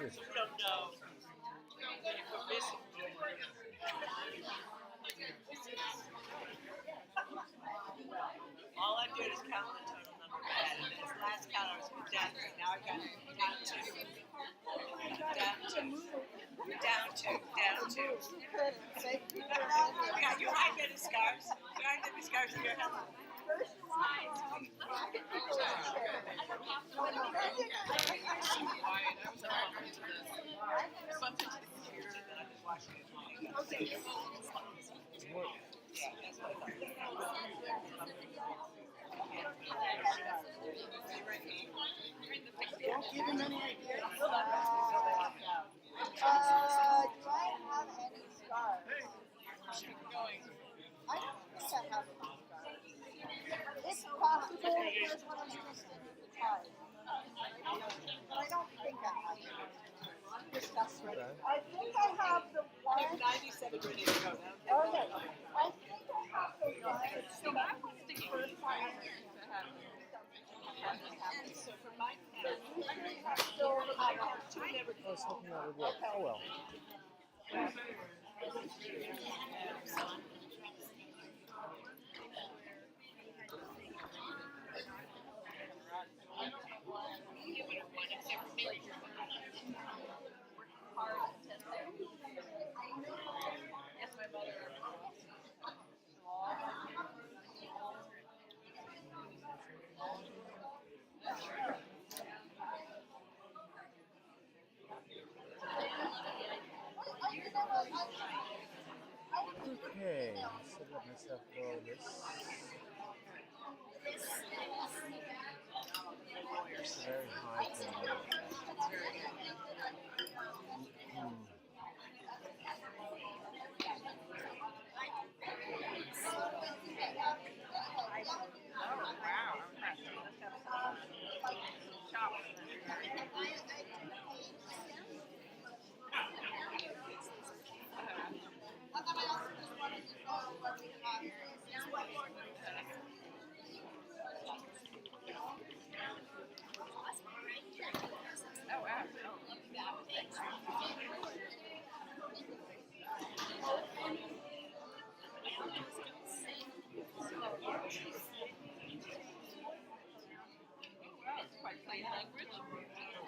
Good. All I'm doing is counting the total number of head. And this last count I was down 3. Now I've got down 2. Down 2. Yeah, you hide many scars. You hide many scars in your head. Don't give him any ideas. Do I have any scars? I don't think I have any scars. It's possible there's one interesting with the tie. But I don't think I have any. Discuss it. I think I have the one. have 97 ready to go now. Okay. I think I have the one. So I wanted the first time to have. So for my count, So I have 2 never I was hoping that would work. Oh well. Okay, so let myself go this. It's very high for me.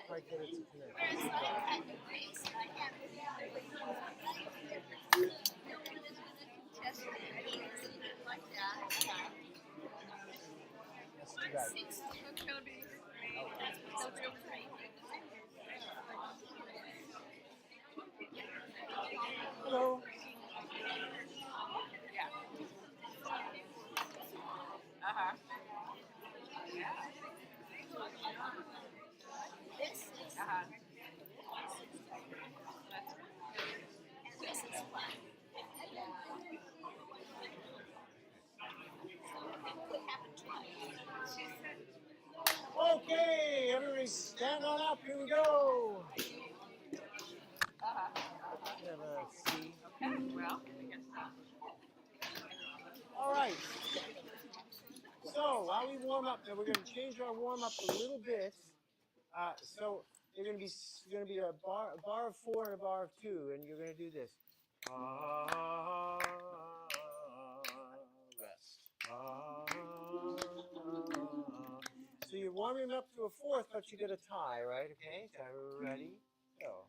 Quite get it to connect. That's too bad. Hello. Okay, everybody stand on up. Here we go. We have a C. All right. So while we warm up, now we're going to change our warm up a little bit. So you're going to be a bar of 4 and a bar of 2, and you're going to do this. Rest. So you're warming up to a 4th, but you get a tie, right? Okay. So ready? Go.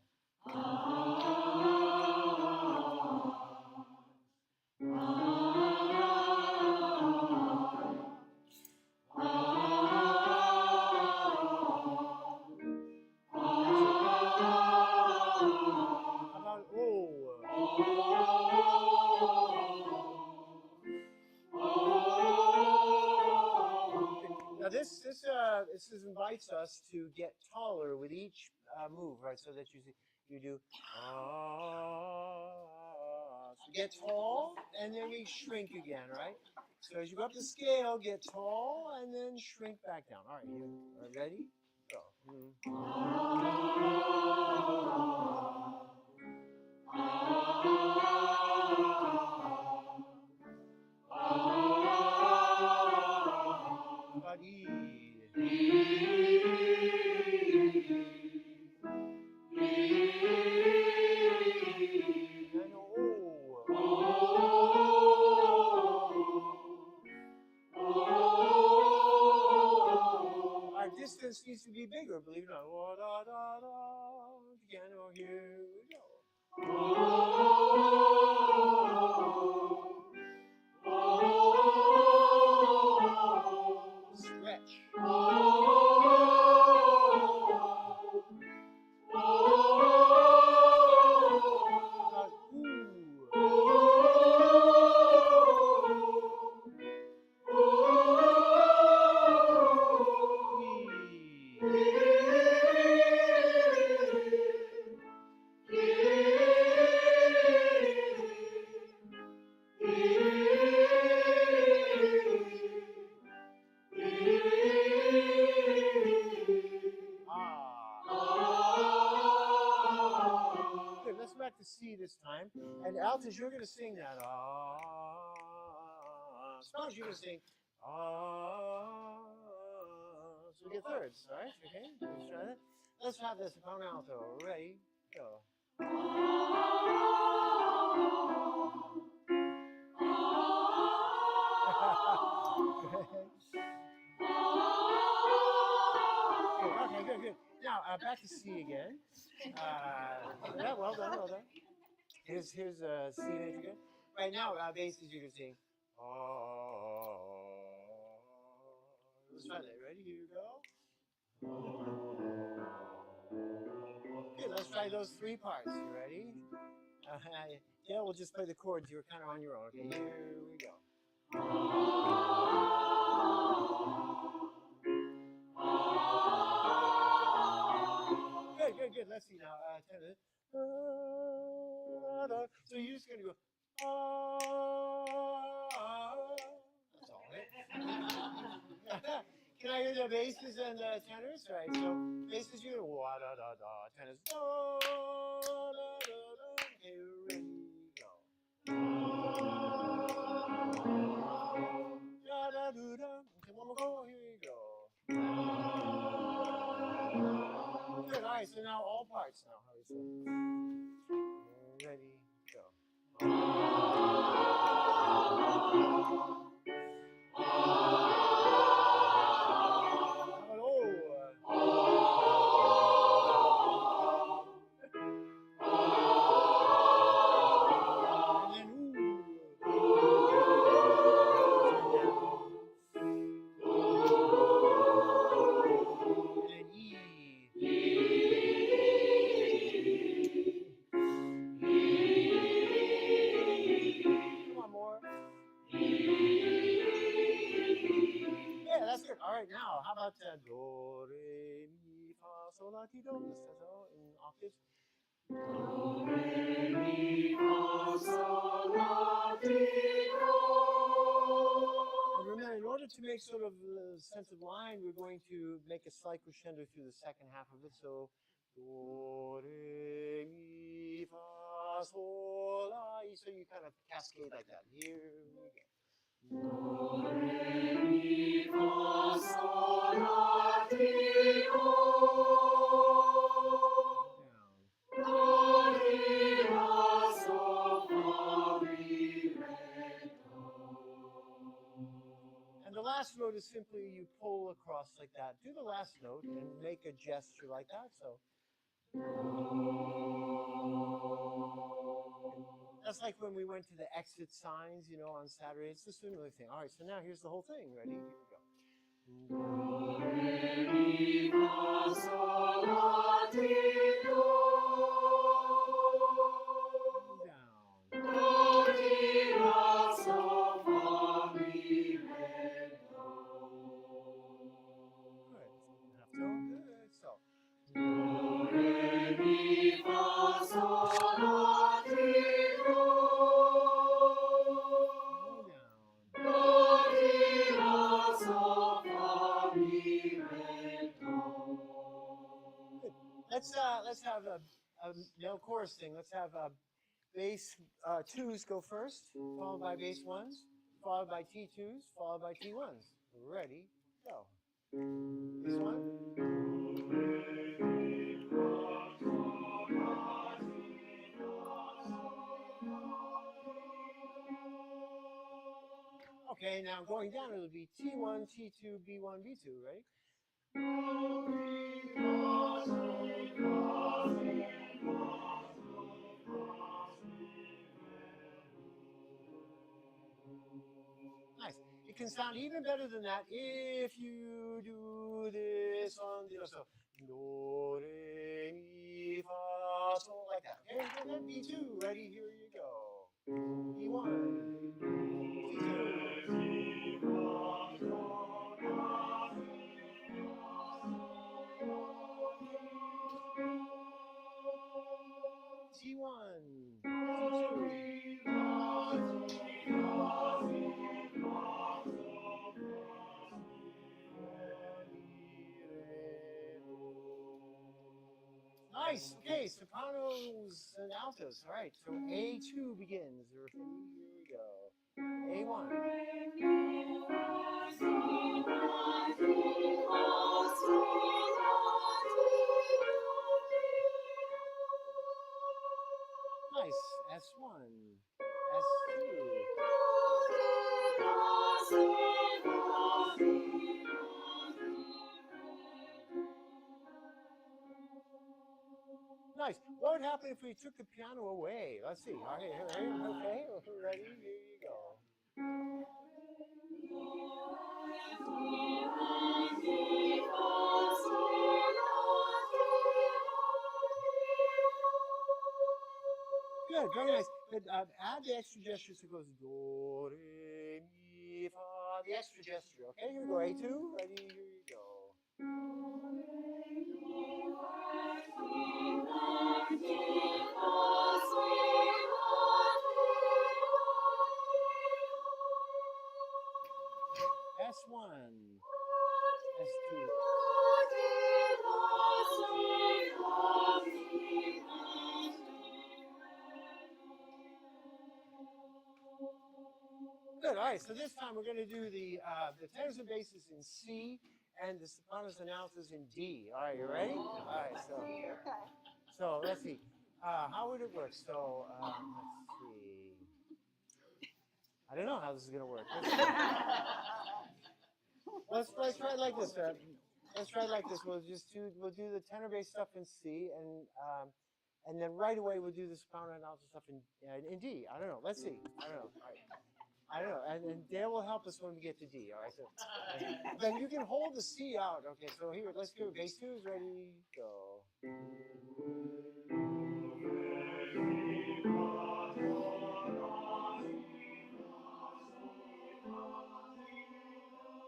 Now this invites us to get taller with each move, right? So that you do so get tall and then we shrink again, right? So as you go up the scale, get tall and then shrink back down. All right, you ready? Go. Buddy. chorus needs to be bigger, believe it or not. Wa da da da. Piano, here we go. Stretch. Good, let's back to C this time. And altos, you're going to sing that. Sopranos, you're going to sing. So we get thirds, all right? Okay, let's try that. Let's have this soprano alto. Ready? Go. Okay, good. Now, back to C again. Yeah, well done, well done. Here's C major again. Right now, basses you're going to sing. Let's try that. Ready? Here you go. Good, let's try those three parts. You ready? Yeah, we'll just play the chords. You're kind of on your own. Okay, here we go. Good. Let's see now. So you're just going to go. That's all, right? Can I hear the basses and the tenors? Right. So basses, you're going to wa da da da. Tenors. Da da da da. Okay, ready, go. Da da do da. Okay, one more go. Here we go. Good. All right. So now all parts. Now, how is it? Ready, go. All right, now, how about do, re, mi, fa, sol, la, ti, do? Let's do that in octaves. Do, re, mi, fa, sol, la, ti, do. And remember, in order to make sort of a sense of line, we're going to make a slight crescendo through the second half of it. So, do, re, mi, fa, sol, la, so you kind of cascade like that. Here we go. Do, re, mi, fa, sol, la, ti, do. Down. Do, re, la, sol, fa, mi, re, do. And the last note is simply you pull across like that. Do the last note and make a gesture like that. So. That's like when we went to the exit signs, you know, on Saturday. It's the similar thing. All right, so now here's the whole thing. Ready? Here we go. Do, re, mi, fa, sol, la, ti, do. Down. Do, ti, la, sol, fa, mi, re, do. Good. Half tone. Good. So. Do, re, mi, fa, sol, la, ti, do. Down. Do, ti, la, sol, fa, mi, re, do. Good. Let's have a male chorus thing. Let's have bass twos go first, followed by bass ones, followed by T2s, followed by T1s. Ready? Go. Bass one. Okay, now going down, it'll be T1, T2, B1, B2, right? Nice. It can sound even better than that if you do this on the so do re mi fa sol like that. Okay, and then B2. Ready? Here you go. B1, C1, Nice. Okay, sopranos and altos. All right. So A2 begins. Ready? Here we go. A1. Nice. S1. S2. Nice. What would happen if we took the piano away? Let's see. Okay, okay, ready? Here you go. Good, very nice. But add the extra gesture so it goes do, re, mi, fa. The extra gesture. Okay, here we go. A2. Ready? Here you go. S1. S2. Good. All right. So this time we're going to do the tenors and basses in C and the sopranos and altos in D. All right. You ready? All right. So let's see. How would it work? So let's see. I don't know how this is going to work. Let's try it like this. Let's try it like this. We'll do the tenor bass stuff in C and then right away we'll do the soprano and alto stuff in D. I don't know. Let's see. I don't know. All right. I don't know, and Dale will help us when we get to D. All right, so then you can hold the C out. Okay, so here, let's do it. Bass 2 is ready. Go.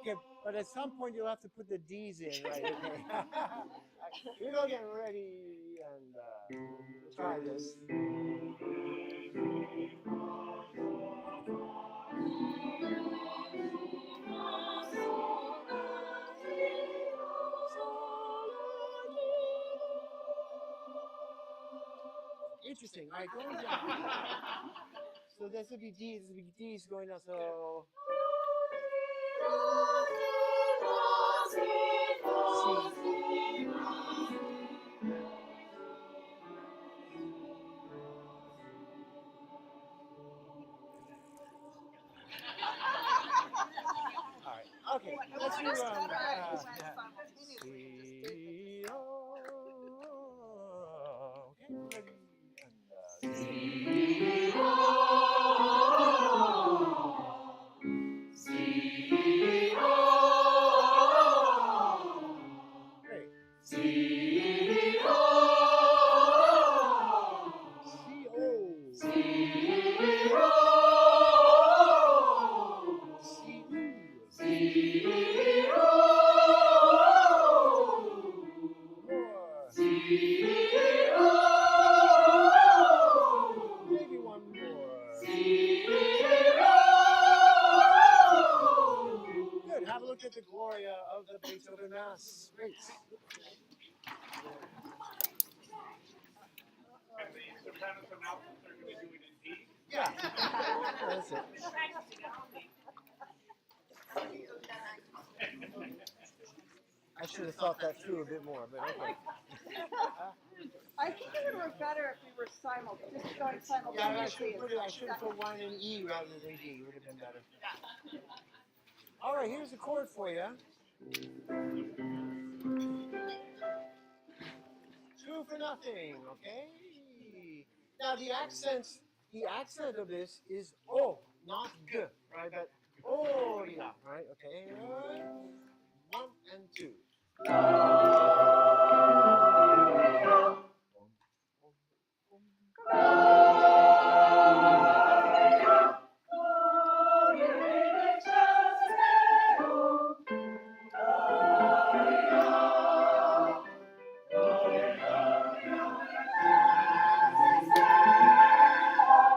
Okay, but at some point you'll have to put the D's in, right? Okay. Here we go again. Ready, and we'll try this. Interesting. All right, going down. So this would be D. This would be D's going down. So all right. Okay. Let's do C. Okay. Ready. Great. Maybe one more. Good. Have a look at the Gloria of the Beethoven Mass. Great. And the sopranos and altos are going to do it in D? Yeah. That's it. I should have thought that through a bit more, but okay. I think it would work better if we were just going Yeah, simultaneously. I should have put one in E rather than D. It would have been better. All right, here's a chord for you. two for nothing. Okay. Now the accent of this is O, not G, right? But O, yeah, right? Okay. 1 and 2.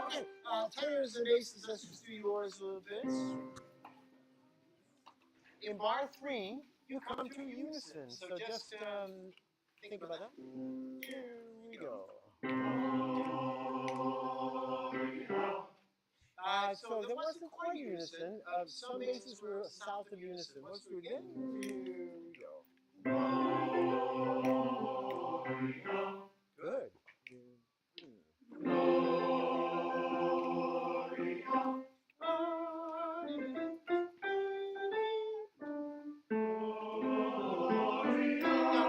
Okay, tenors and basses, let's just do yours a little bit. In bar 3, you come to unison, so just think about that. Here we go. So there wasn't quite unison. Some basses were south of unison. Let's do it again. Here we go. Good. Now,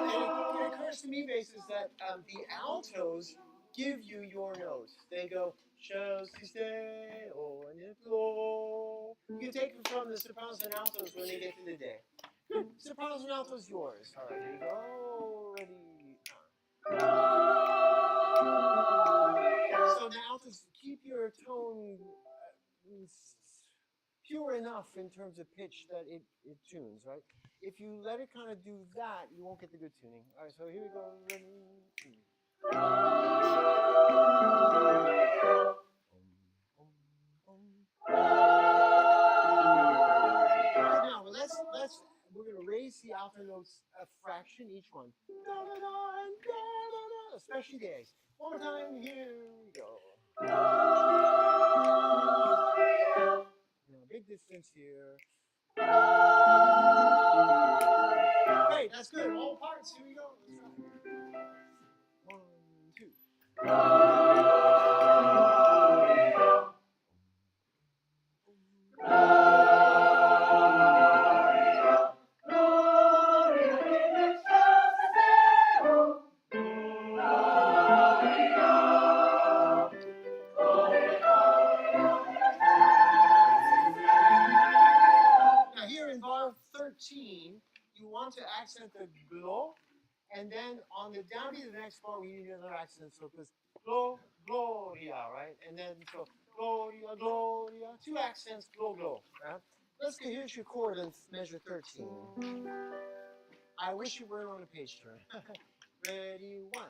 it occurs to me, basses, that the altos give you your notes. They go, shall si stay or in flow. You can take it from the sopranos and altos when they get to the day. Good. Sopranos and altos, yours. All right, here you go. Ready. So the altos, keep your tone pure enough in terms of pitch that it tunes, right? If you let it kind of do that, you won't get the good tuning. All right, so here we go. Right now, we're gonna raise the alto notes a fraction each one. Da, da, da, and da, da, da, especially the A's. One more time. Here we go. Now, big distance here. Great, that's good. All parts. Here we go. Let's try. 1, 2. Now here in bar 13, you want to accent the glo, and then on the down to the next bar, we need another accent. So because glo, gloria, right? And then so gloria, gloria, 2 accents, glo, glo. Right? Let's go. Here's your chord in measure 13. I wish you weren't on a page turn. Ready, 1.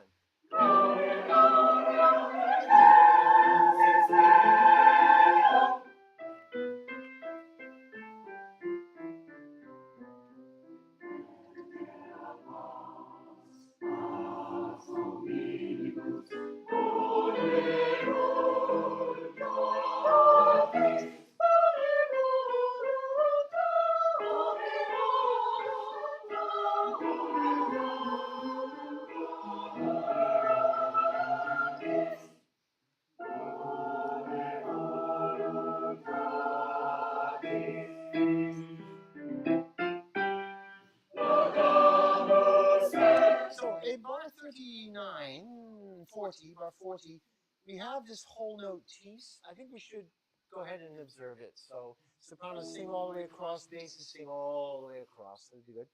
So in bar 39, 40, bar 40, we have this whole note tease. I think we should go ahead and observe it. So sopranos sing all the way across, basses sing all the way across. That'd be good.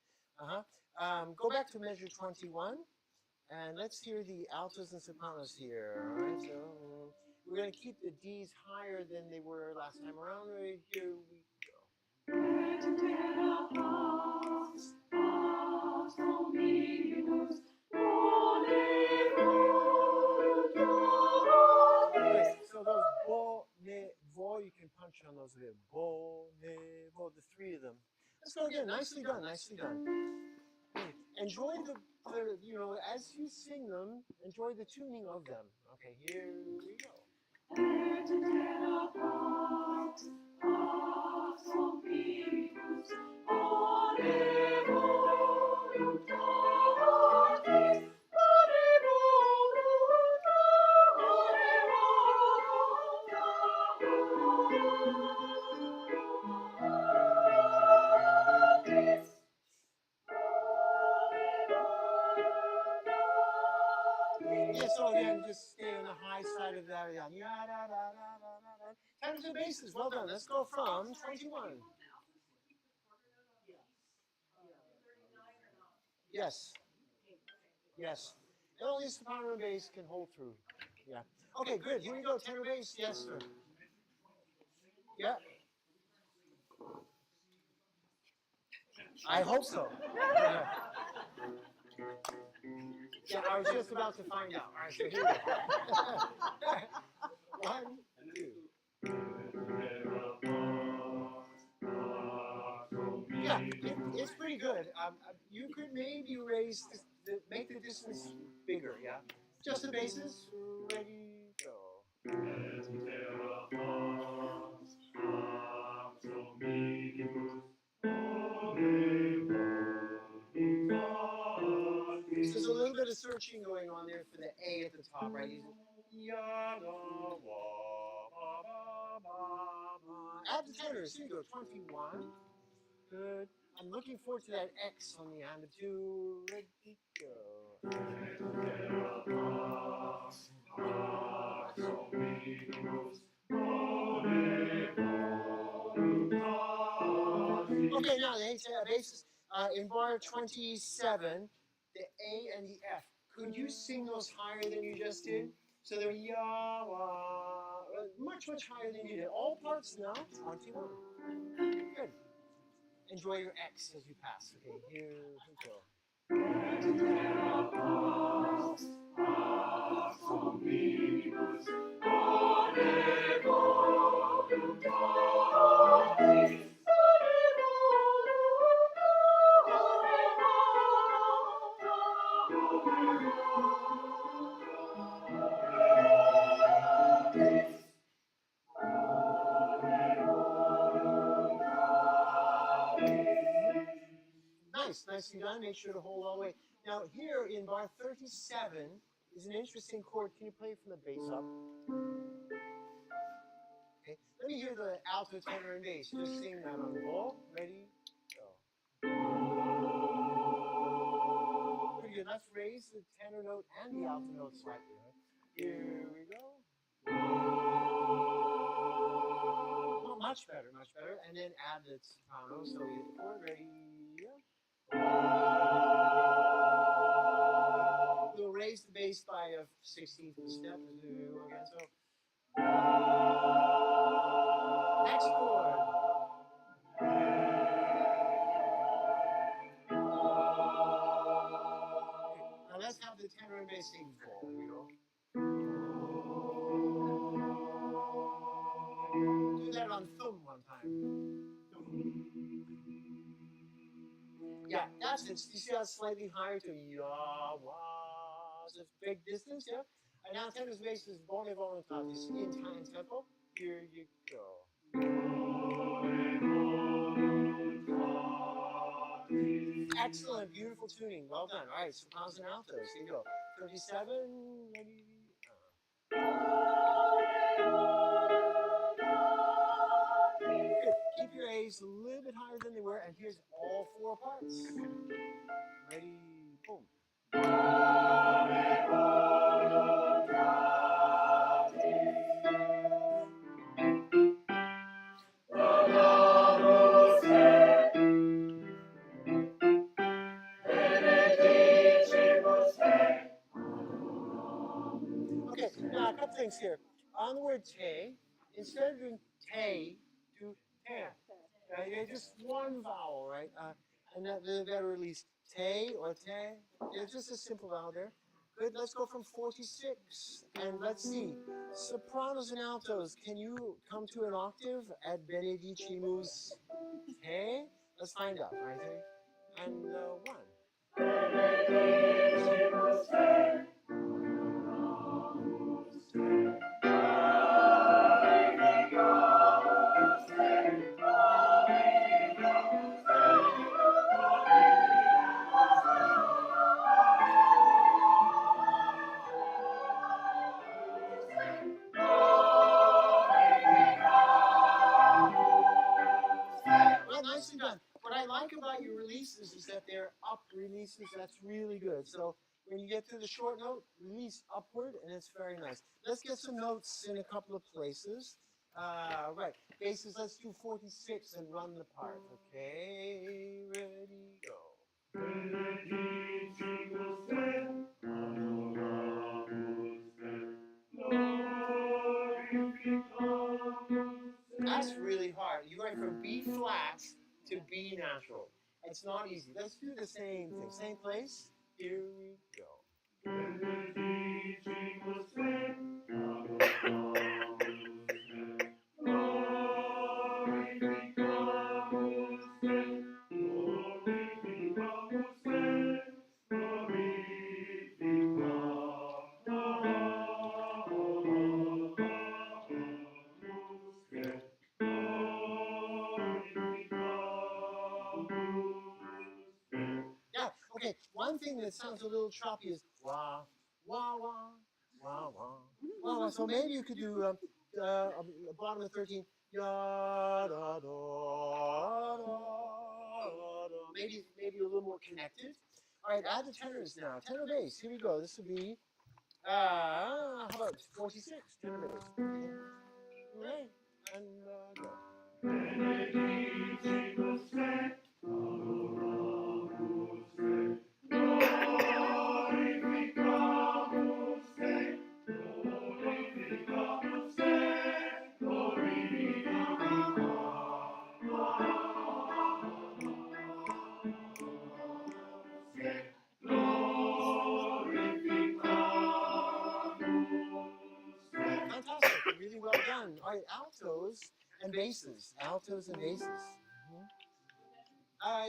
Go back to measure 21, and let's hear the altos and sopranos here. All right, so we're going to keep the D's higher than they were last time around. Right here we So those bo, ne, vo, you can punch on those there. Bo, ne, vo, the 3 of them. Let's go again. Nicely done, nicely done. Enjoy the, as you sing them, enjoy the tuning of them. Okay, here we go. again, just stay on the high side of that. Yeah, da, da, da, da, da, da. Tenors and basses, well done. Let's go from 21. Yes. Yes. And only soprano and bass can hold through. Yeah. Okay, good. Here we go. Tenor bass. Yes, sir. Yeah. I hope so. Yeah. Yeah, I was just about to find out. All right, so here we go. 1, 2. Yeah, it's pretty good. You could maybe raise, make the distance bigger, yeah? Just the basses. Ready, go. So there's a little bit of searching going on there for the A at the top, right? Ya, da, wa, ba, ba, ba, ba. Add the tenors. Here you go, 21. Good. I'm looking forward to that X on the end of 2. Ready, go. Okay, now the basis in bar 27, the A and the F. Could you sing those higher than you just did? So they're ya, wa, much, much higher than you did. All parts now, 21. Good. Enjoy your X as you pass. Okay, here we go. Nice, nicely done. Make sure to hold all the way. Now here in bar 37 is an interesting chord. Can you play from the bass up? Okay. Let me hear the alto, tenor, and bass. Just sing that on the ball. Ready, go. Pretty good. Let's raise the tenor note and the alto note slightly. Right? Here we go. Oh, much better, much better. And then add the soprano. So we hit the chord. Ready, go. We'll raise the bass by a 16th of a step as we go again. So next chord. Now let's have the tenor and bass sing full. Here we go. Do that on thumb one time. Yeah, that's it. You see how it's slightly higher to ya, wa. So it's big distance, yeah? And now tenor's bass is bone voluntatis in time tempo. Here you go. Excellent, beautiful tuning. Well done. All right, sopranos and altos. Here you go. 37, ready? Good. Keep your A's a little bit higher than they were, and here's all 4 parts. Ready, boom. Okay, now a couple things here. On the word te, instead of doing te, do te. Right? Yeah, just one vowel, right? And that release te or te. Yeah, just a simple vowel there. Good. Let's go from 46, and let's see. Sopranos and altos. Can you come to an octave at benedicimus te? Let's find out. Right? And 1. Well, nicely done. What I like about your releases is that they're up releases. That's really good. So When you get to the short note, release upward, and it's very nice. Let's get some notes in a couple of places. Right, basses, let's do 46 and run the part. Okay, ready, go. That's really hard. You're going from B flat to B natural. It's not easy. Let's do the same thing. Same place. Here we go. Yeah, okay. One thing that sounds a little choppy is wah, wah, wah, wah, wah, wah, wah. So maybe you could do bottom of 13, ya, da, da, da, da. Maybe a little more connected. All right, add the tenors now. Tenor bass, here we go. This will be, how about 46, tenor bass. Right, and go. Fantastic, really well done. All right, altos and basses. Altos and basses.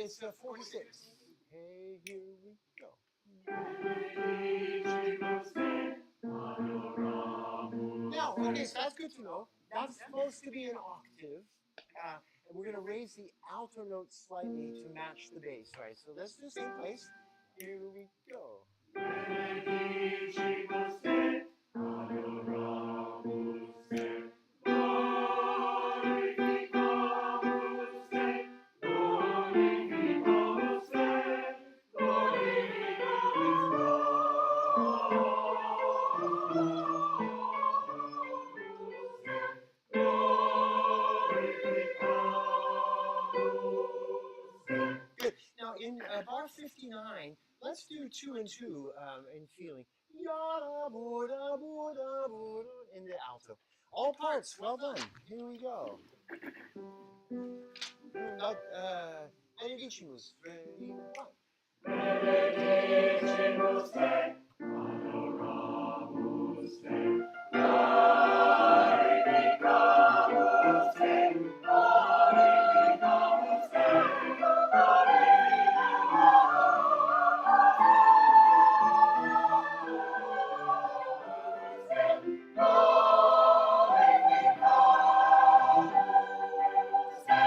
It's 46. Hey, here we go. Now, okay, so that's good to know. That's supposed to be an octave. And we're going to raise the alto note slightly to match the bass, right? So let's do the same place. Here we go. Good. Now in bar 59, let's do 2 and 2 in feeling. In the alto. All parts, well done. Here we go. Benedicimus, ready, one.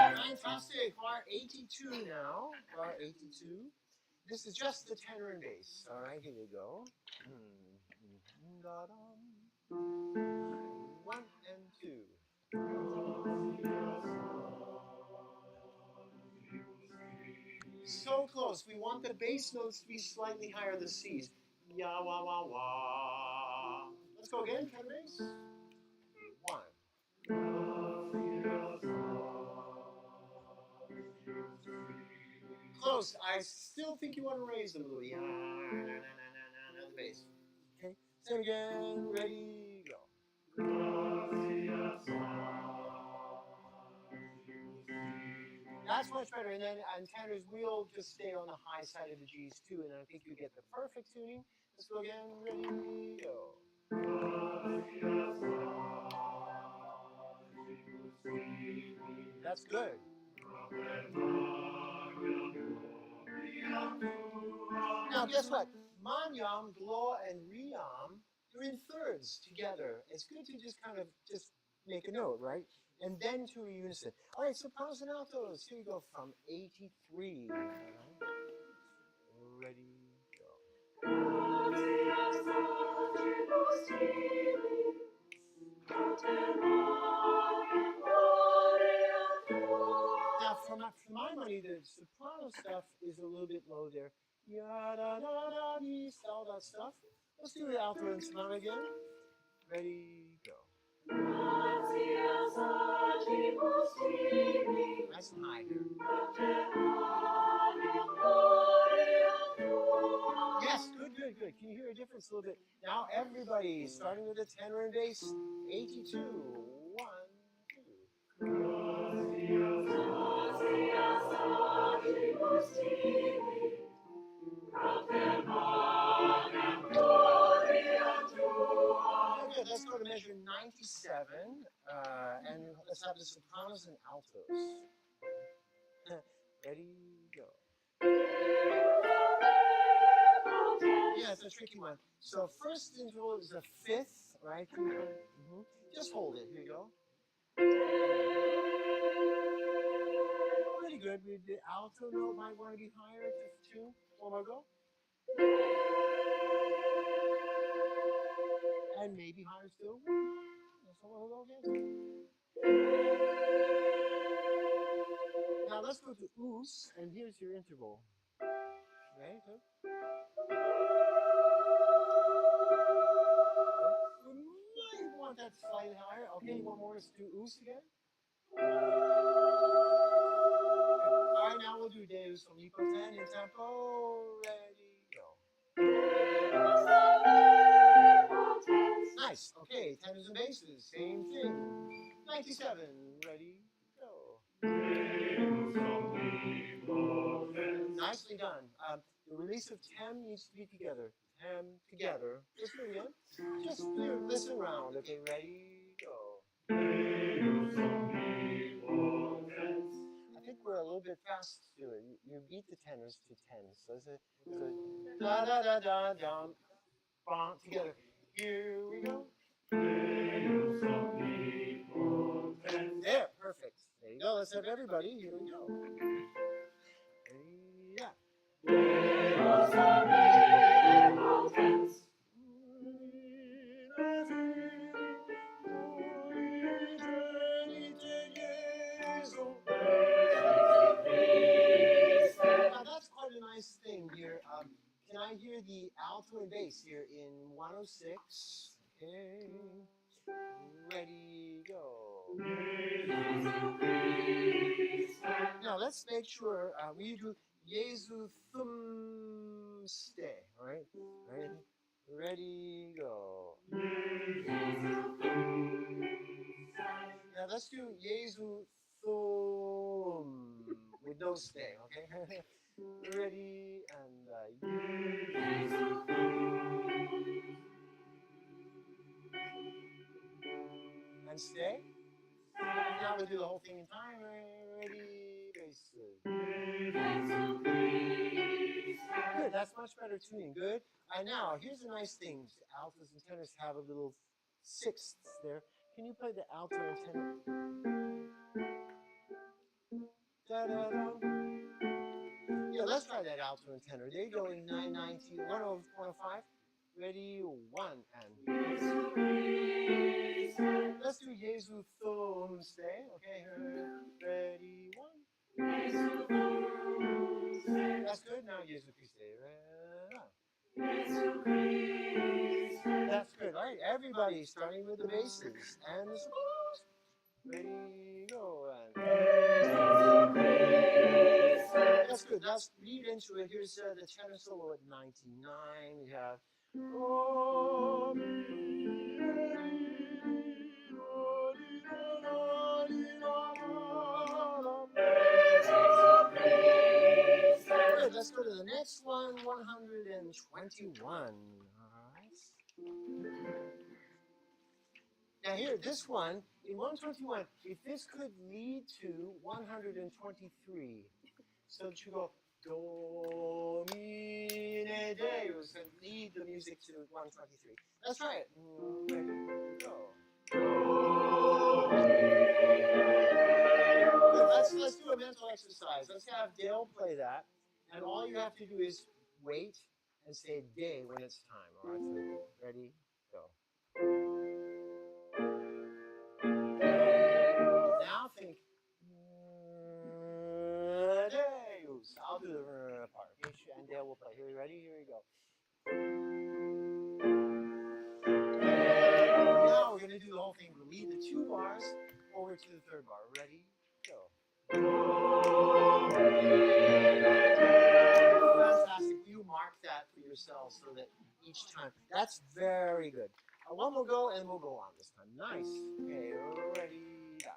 Fantastic. Bar 82 now. Bar 82. This is just the tenor and bass. All right, here we go. One and two. So close. We want the bass notes to be slightly higher than C's. Ya wah wah wah. Let's go again. Tenor bass. One. Close. I still think you want to raise them a little. Yeah, the bass. Okay. Same again. Ready, go. That's much better. And then on tenors, we'll just stay on the high side of the G's too, and I think you get the perfect tuning. Let's go again. Ready, go. That's good. Now, guess what? Manyam, Glo, and Riyam, they're in thirds together. It's good to just kind of just make a note, right? And then to a unison. All right, sopranos and altos. Here we go from 83. All right. Ready, go. Now, for my money, the soprano stuff is is a little bit low there. Ya da da da dee, all that stuff. Let's do the alto and sonata again. Ready, go. Nice and high here. Yes, good, good, good. Can you hear a difference a little bit? Now everybody, starting with the tenor and bass, 82. 1, 2. Okay, let's go to measure 97, and let's have the sopranos and altos. Ready, go. Yeah, it's a tricky one. So first interval is the fifth, right? Just hold it. Here you go. Pretty good. The alto note might want to be higher to 2. One more go. And maybe higher still. So one go again. Now let's go to oos, and here's your interval. Okay, good. We might want that slightly higher. Okay, one more. Let's do oos again. All right, now we'll do Deus omnipotent in tempo. Ready, go. Nice. Okay, tenors and basses, same thing. 97. Ready, go. Nicely done. The release of tem needs to be together. Tem together. Let's do it again. Just listen round. Okay, ready, go. I think we're a little bit fast to it. You beat the tenors to 10. So it's a da da da da da. Bong together. Here we go. There, perfect. There you go. Let's have everybody. Here we go. Yeah. Now that's quite a nice thing here. Can I hear the alto and bass here in 106? Okay. Ready, go. Now let's make sure we do Jesu thum stay. All right. Ready, go. Now let's do Jesu thum with no stay. Okay. Ready and stay. Now we'll do the whole thing in time. Ready, bases. Good, that's much better tuning. Good. And now, here's a nice thing. Altos and tenors have a little sixths there. Can you play the alto and tenor? Da-da-da. Yeah, let's try that alto and tenor. There you go in 990, 105. Ready, 1 and. Let's do Jesu thum stay. Okay, ready, 1. That's good. Now Jesu Christ. That's good. All right, everybody, starting with the basses and the sopranos. Ready, go. That's good. Let's lead into it. Here's the tenor solo at 99. We have. Good. Let's go to the next one, 121. All right. Now here, this one, in 121, if this could lead to 123, so that you go, Domine Deus, and lead the music to 123. Let's try it. Ready, go. Good. Let's do a mental exercise. Let's have Dale play that, and all you have to do is wait and say day when it's time. All right, so ready, go. Now think, Deus. I'll do the and Dale will play. Here, you ready? Here we go. Now we're going to do the whole thing. We'll lead the 2 bars over to the 3rd bar. Ready? Go. Fantastic. You mark that for yourselves so that each time. That's very good. One more go, and we'll go on this time. Nice. Okay, ready? Go.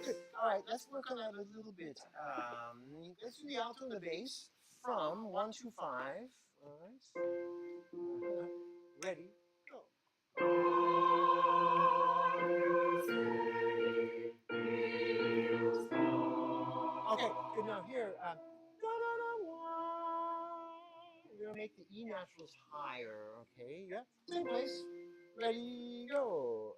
Good. All right, let's work on that a little bit. Let's do the alto and the bass from 1 to 5. All right. Ready? Go. Okay, good. Now here, we're gonna make the E naturals higher. Okay, yeah. Same place. Ready? Go.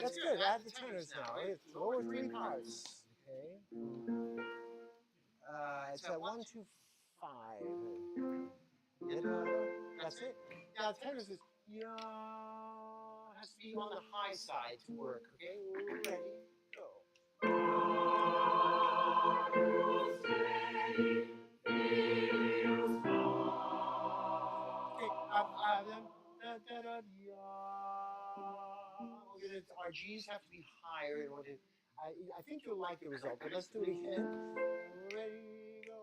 That's good. Add the tenors now. It's lower 3 parts. Okay. It's a 1 2 5. That's it. Now tenors is yeah has to be on the high side to work. Okay. Ready? Go. Okay. Our G's have to be higher in order. I think you'll like the result, but let's do it again. Ready, go.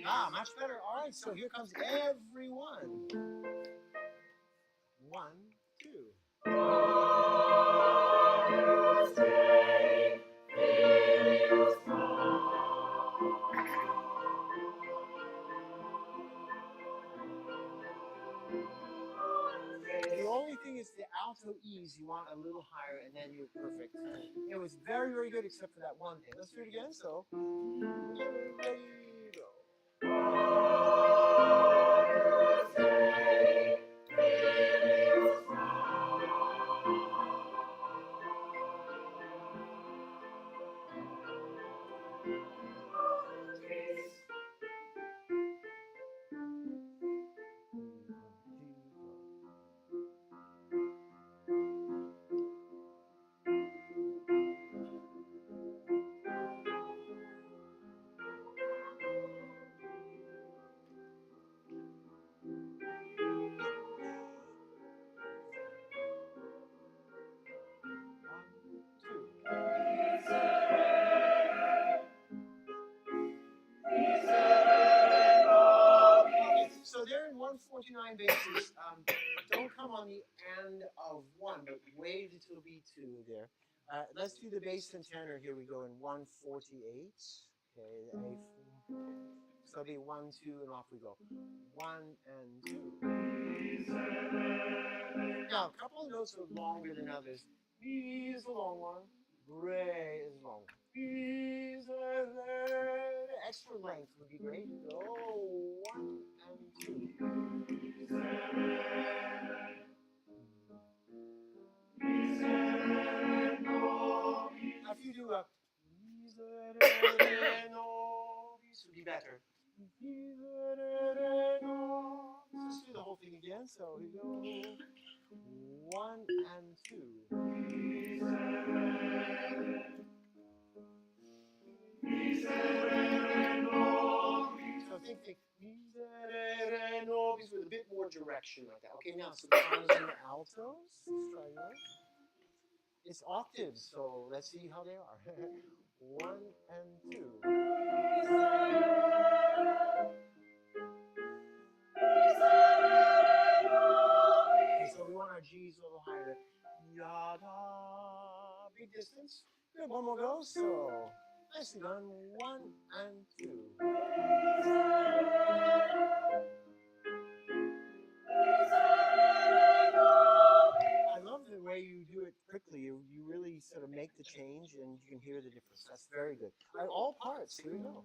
Ah, much better. All right, so here comes everyone. 1, 2. The only thing is the alto E's you want a little higher, and then you're perfect. It was very, very good except for that one thing. Let's do it again. So, ready, go. So they're in 149 bases. Don't come on the end of 1, but wait until B2 there. Let's do the bass and tenor. Here we go in 148. Okay, the A. So it'll be 1, 2, and off we go. 1 and 2. Now, a couple of notes are longer than others. B is a long one. Re is long. B is extra length would be great. Go 1 and 2. Now, if you do a this would be better. Let's do the whole thing again. So we go 1 and 2. So think these with a bit more direction like that. Okay, now sopranos and altos. Let's try that. It's octaves, so let's see how they are. 1 and 2. Okay, so we want our G's a little higher. Yada. Big distance. Good, one more go. So Nicely done. 1 and 2. I love the way you do it quickly. You really sort of make the change and you can hear the difference. That's very good. All right, all parts. Here we go.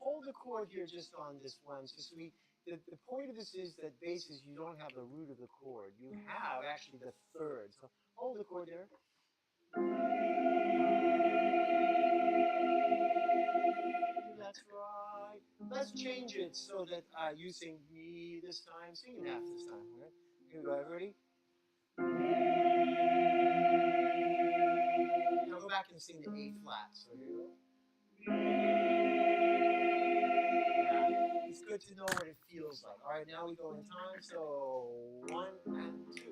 Hold the chord here just on this one. So the point of this is that basses, you don't have the root of the chord. You have actually the third. So hold the chord there. That's right. Let's change it so that you sing me this time, sing it half this time. All right? Here we go. Everybody. Now go back and sing the A flat. So here you go. Yeah. It's good to know what it feels like. All right, now we go in time. So 1 and 2.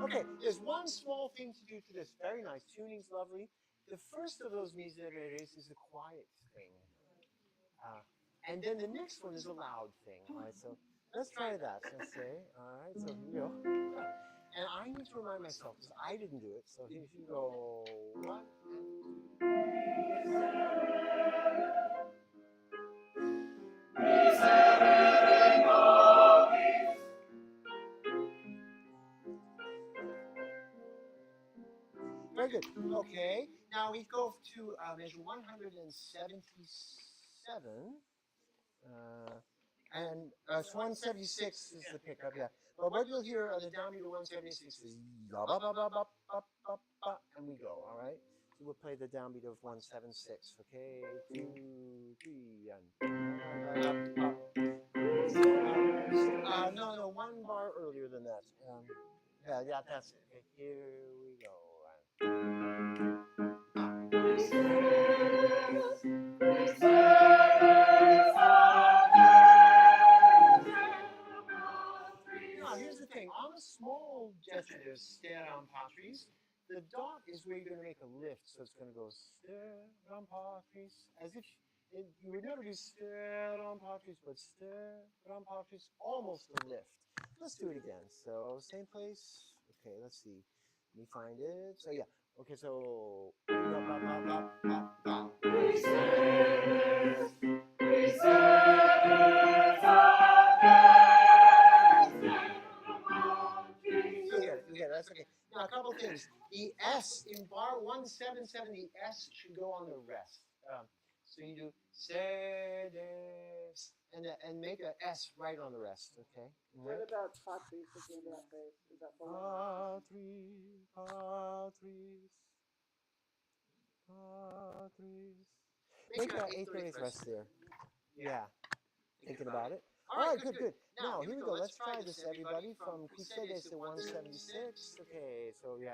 Okay, there's one small thing to do to this. Very nice. Tuning's lovely. The first of those misereres is a quiet thing. And then the next one is a loud thing. All right, so let's try that. Let's say, all right, so here we go. And I need to remind myself, because I didn't do it. So here you go. 1 Very good. Okay. Now we go to measure 177. And it's 176 is the pickup, yeah. But what you'll hear on the downbeat of 176 is ba ba ba ba ba ba ba ba, and we go, all right? So we'll play the downbeat of 176, okay? 2, 3, and no, one bar earlier than that. Yeah, that's it. Okay, here we go. Now, here's the thing. On the small gesture, there's stare on patries. The dot is where you're going to make a lift, so it's going to go stare on patries, as if you would never do stare on patries, but stare on patries, almost a lift. Let's do it again. So same place. Okay, let's see. Let me find it. So yeah. Okay, so. You get it. That's okay. Now, a couple things. The S in bar 177, the S should go on the rest. So you do sedes and make a S right on the rest. Okay. What about patries again that bass? Is that below? Patries. Make an eighth rest there. Yeah. Thinking about it. All right, good. Now, here we go. Let's try this, everybody, from Cusedes to 176. Okay, so yeah.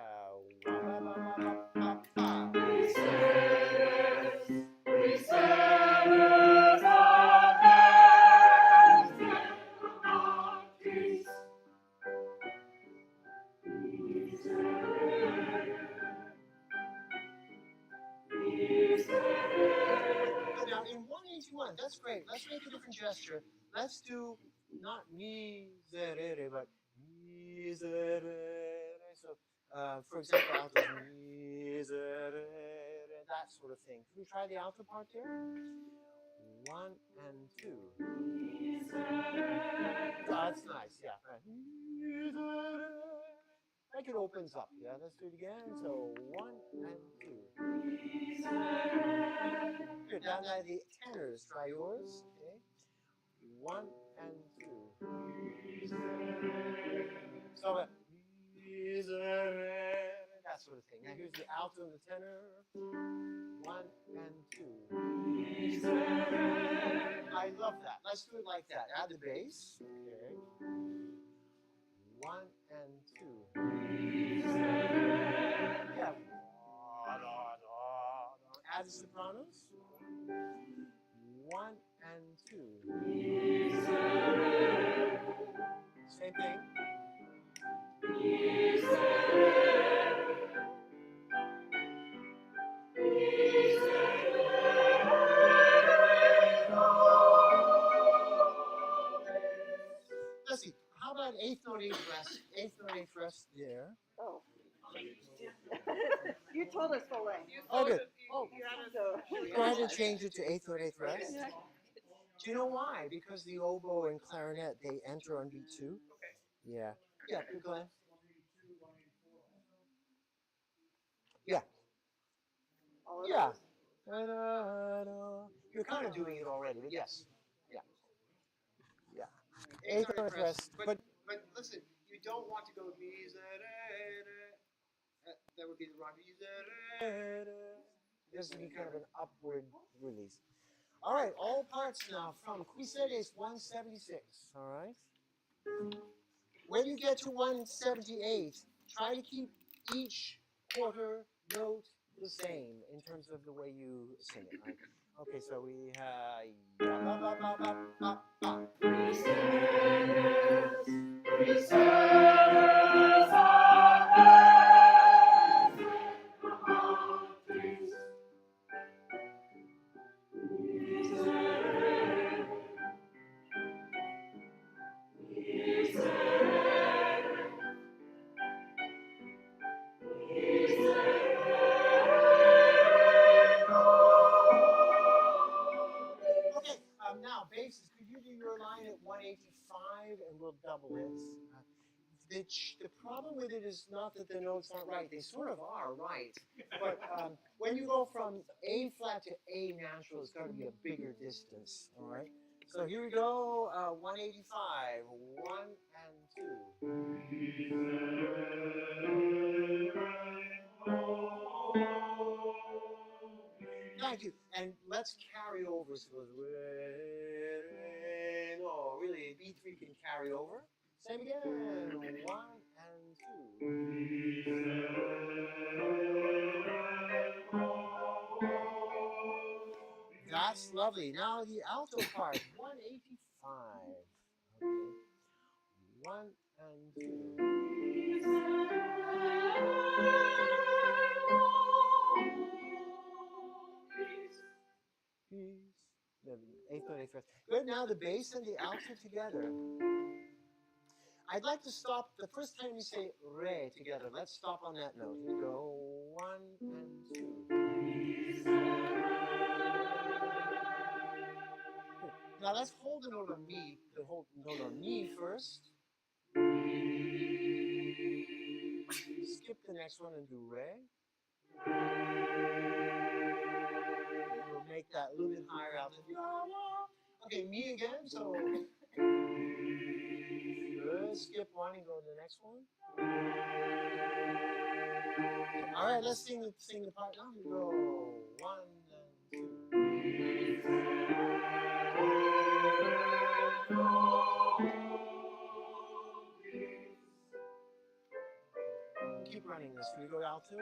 Now, in 181, that's great. Let's make a different gesture. Let's do not miserere, but miserere. So, for example, alto miserere, that sort of thing. Can we try the alto part there? 1 and 2. That's nice, yeah. Like it opens up, yeah. Let's do it again. So 1 and 2. Good. Now the tenors. Try yours. Okay. 1 and 2. So that sort of thing. Now here's the alto and the tenor. 1 and 2. I love that. Let's do it like that. Add the bass. Okay. 1 and 2. Yeah. Add the sopranos. 1 and 2. Same thing. see. How about eighth note, eighth rest? Eighth note, eighth rest there. Oh. You told us the length. Oh, good. Oh, So. Go ahead and change it to eighth note, eighth rest. Do you know why? Because the oboe and clarinet, they enter on beat 2. Yeah. Yeah, go ahead. Yeah. All of Yeah. those? You're kind of doing it already, but yes. Yeah. Yeah. Eighth note, eighth rest. But listen, you don't want to go that would be the wrong. This would be kind of an upward release. All right, all parts now from Cuisedes 176. All right. When you get to 178, try to keep each quarter note the same in terms of the way you sing it. Right? Okay, so we have ya ba ba ba ba ba ba. Okay, now basses. Could you do your line at 185 and we'll double it? The problem with it is not that the notes aren't right. They sort of are right. But when you go from A flat to A natural, it's got to be a bigger distance. All right? So here we go. 185. 1 and 2. Thank you. And let's carry over. So it goes re, re, no, really, B3 can carry over. Same again. 1 and 2. That's lovely. Now the alto part, 185. Okay. 1 and 2. Peace. The eighth note, eighth rest. Good. Now the bass and the alto together. I'd like to stop the first time you say re together. Let's stop on that note. Here we go. 1 and 2. Good. Now let's hold the note on mi, the whole note on mi first. Skip the next one and do re. We'll make that a little bit higher alto. Okay, mi again. So good. Skip one and go to the next one. All right, let's sing the part now. We go 1 and 2. Keep running this. We go altos.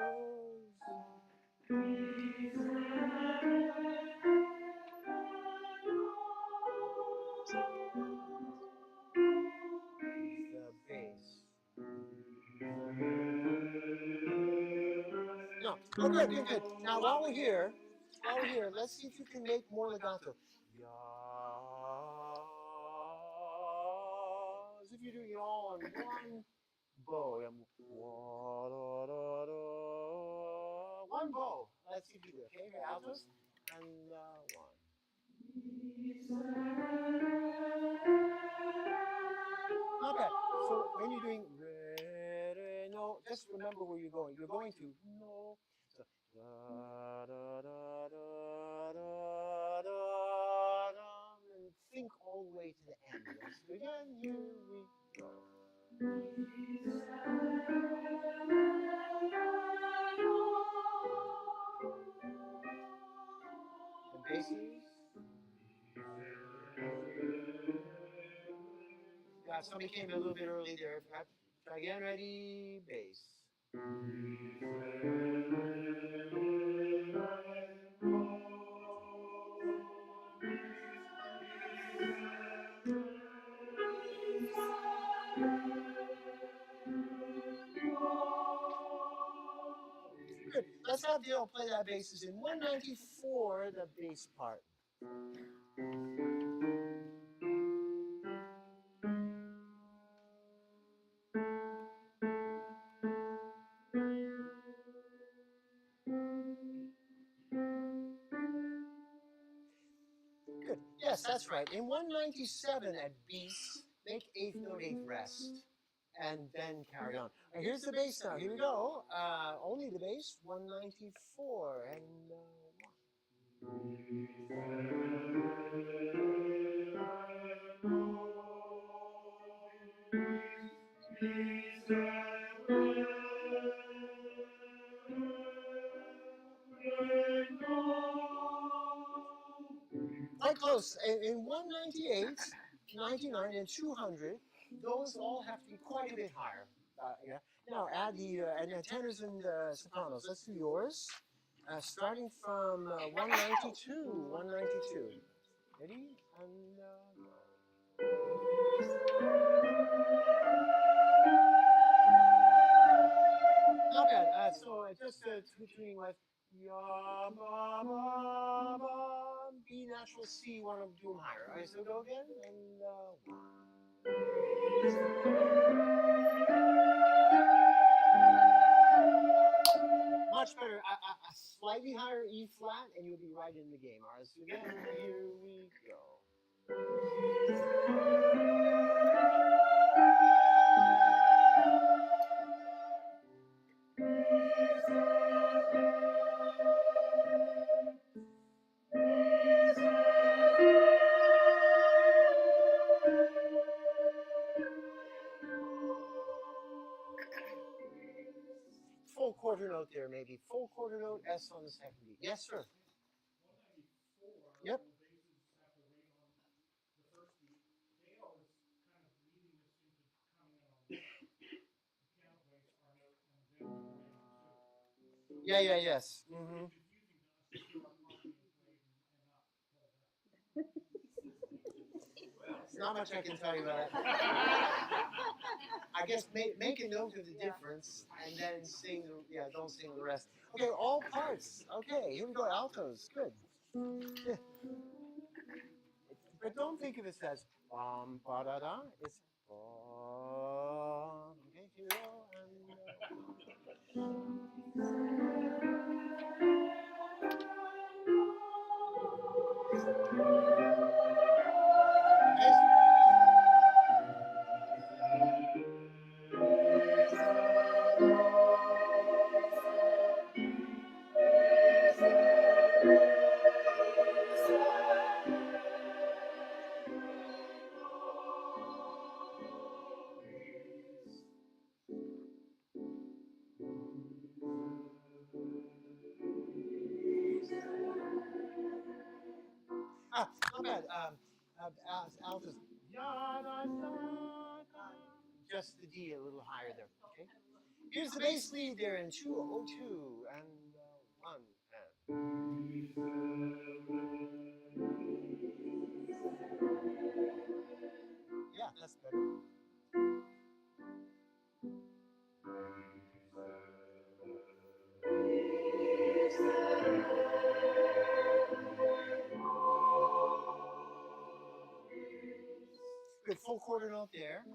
The bass. No. Oh, good, good, good. Now, while we're here, let's see if you can make more legato. Yas. As if you're doing it all on one bow. One bow. Let's see if you do it. Okay, here, altos. And 1. Okay, so when you're doing re, re, no, just remember where you're going. You're going to no. So, da, da, da, da, da, da, da, and think all the way to the end. Let's do it again. Here we go. And basses. Yeah, somebody came a little bit early there. Try again. Ready? Bass. Good. Let's have Dale play that basses in 194, the bass part. Yes, that's right. In 197 at bis, make eighth note eighth rest, and then carry on. Now, here's the bass now. Here we go. Only the bass. 194 and quite close. In 198, 99, and 200, those all have to be quite a bit higher. Yeah. Now add the and the tenors and sopranos. Let's do yours. Starting from 192. 192. Ready? And go. Not bad. So just tuning with ya ba ba ba B natural C. Want to do them higher. All right, so go again and much better. A slightly higher E flat, and you'll be right in the game. All right, so again, here we go. Full quarter note there, maybe. Full quarter note, S on the second beat. Yes, sir. 194, Yep. the basses have to wait on the first beat. Dale is kind of leading us into coming in on the piano bass, our note, and then coming in on two. So Yeah, yes. it's really confusing to us to hear our part being played and not play that. There's not much I can tell you about it. I guess make a note of the difference and then sing. Don't sing the rest. Okay, all parts. Okay, here we go. Altos. Good. But don't think of it as bum ba da da. It's bum. Okay, here we go. Not bad. Altos. Just the D a little higher there. Okay. Here's the bass lead there in 202 and 1 and. Yeah, that's better. Good full quarter note there.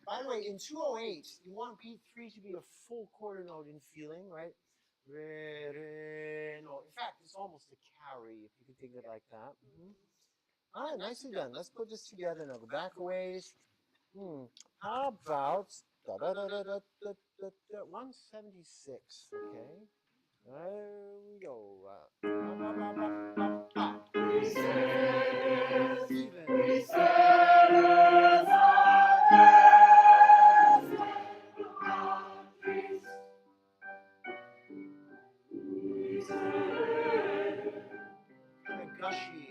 By the way, in 208, you want beat 3 to be a full quarter note in feeling, right? Re, re, no. In fact, it's almost a carry, if you can think of it like that. All right, nicely done. Let's put this together now. Go back a ways. How about 176? Okay. There we go. Kind of gushy.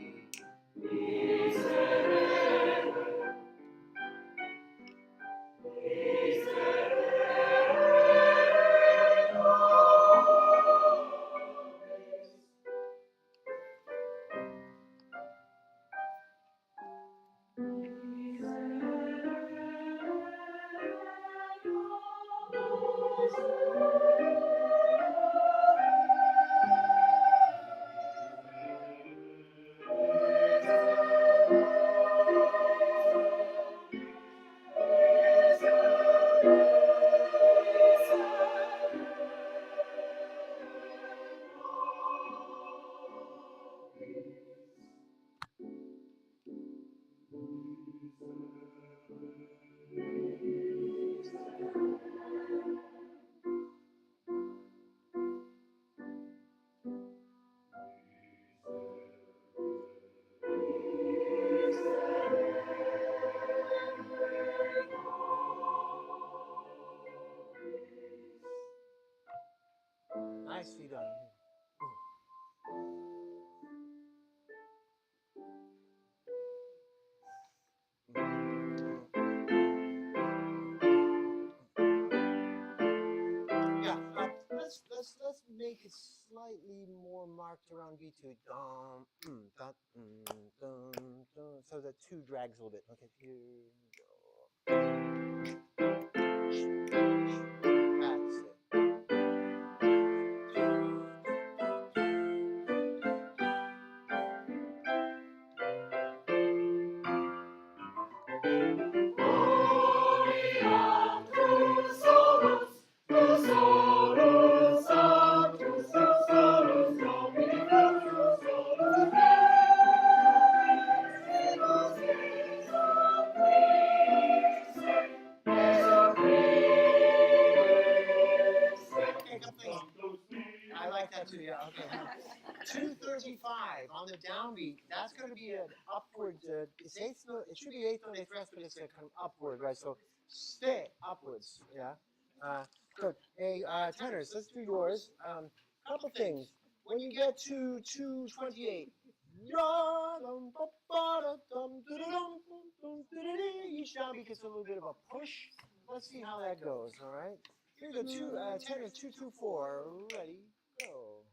Nicely done. Yeah, let's make it slightly more marked around B2. Dum, dum, dum, dum, so the 2 drags a little bit. Okay, here we go. That's it. Okay, a couple things. I like that too. Yeah. Okay. 235 on the downbeat. That's going to be an upward. It's eighth note. It should be eighth note, eighth rest, but it's a kind of upward, right? So stay upwards. Yeah. Good. Hey, tenors, let's do yours. Couple things. When you get to 228, each downbeat gets a little bit of a push. Let's see how that goes. All right. Here we go. Tenors 224. Ready? Go.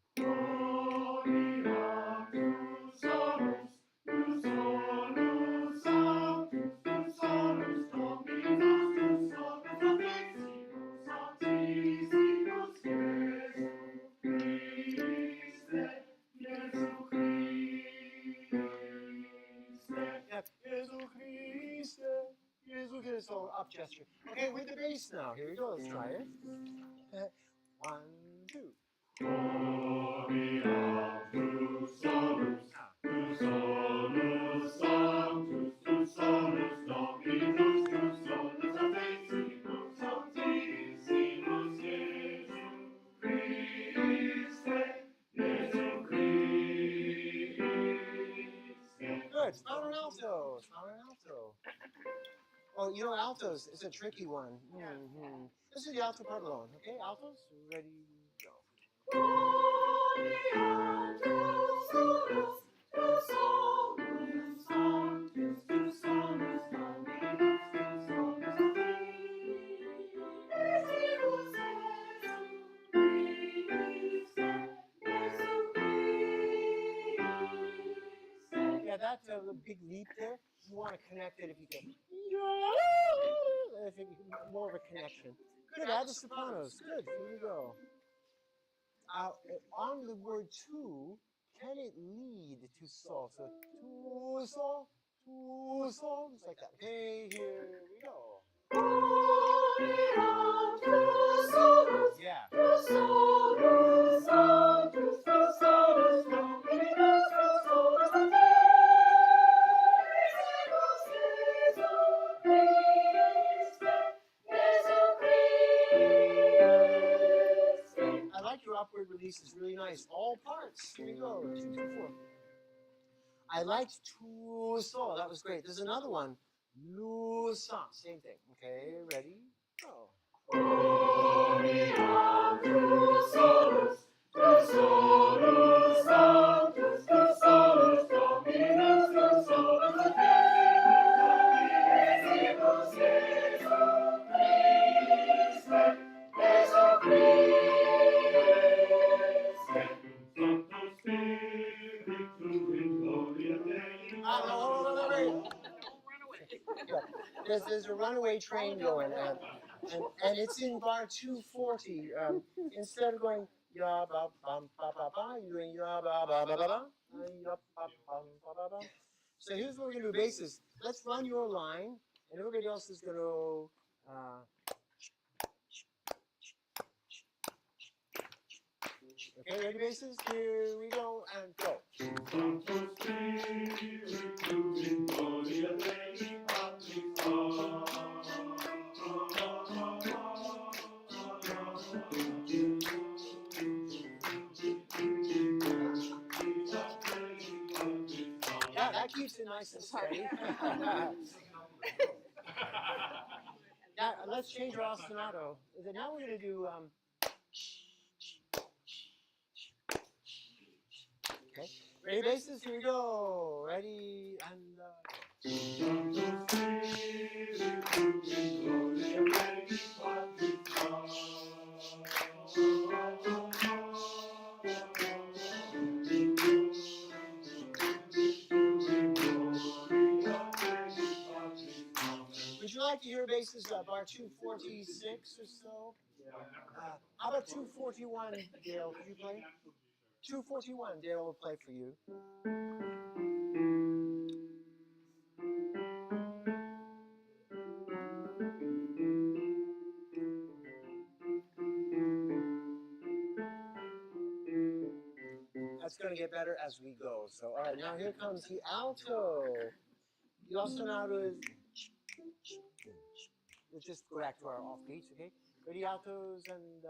Yep. Jesu Christe. Jesu Christe. So up gesture. Okay, with the bass now. Here we go. Let's try it. 1, 2. Good. Soprano and alto. Soprano and alto. Oh, you know, altos is a tricky one. This is the alto part alone. Okay, altos, ready, go. Yeah, that's a big leap there. You want to connect it if you can. I think more of a connection. Good, add the sopranos. Good, here we go. On the word to, can it lead to sol? So to sol, just like that. Okay, here we go. Yeah. I like your upward release. It's really nice. All parts. Here we go. 2, 2, 4. I liked to sol. That was great. There's another one. Lu sa. Same thing. Okay, ready? Go. There's a runaway train going, and it's in bar 240. Instead of going ya ba bum ba ba ba, you're doing ya ba ba ba ba ba, ya ba bum ba ba ba. So here's what we're gonna do: basses. Let's run your line, and everybody else is gonna. Okay, ready, basses? Here we go, and go. Yeah, that keeps it nice and steady. Now, let's change our ostinato. Now we're going to do Ready, basses? Here we go. Ready, and would you like to hear basses bar 246 or so? How about 241, Dale? Could you play? 241, Dale will play for you. That's going to get better as we go. So, all right, now here comes the alto. The also alto is. Let's just go back to our off beats, okay? Ready, altos and.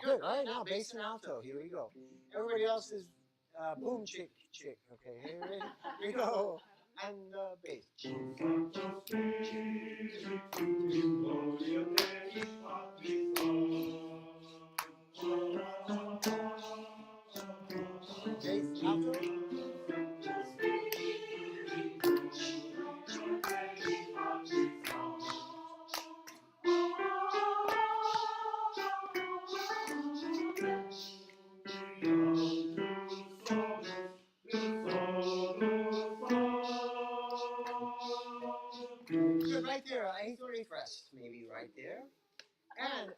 Good. All right, now bass and alto. Here we go. Everybody else is boom chick chick. Okay, here we go. And bass. Bass, alto. Good, right there. Eighth or eighth rest, maybe right there. And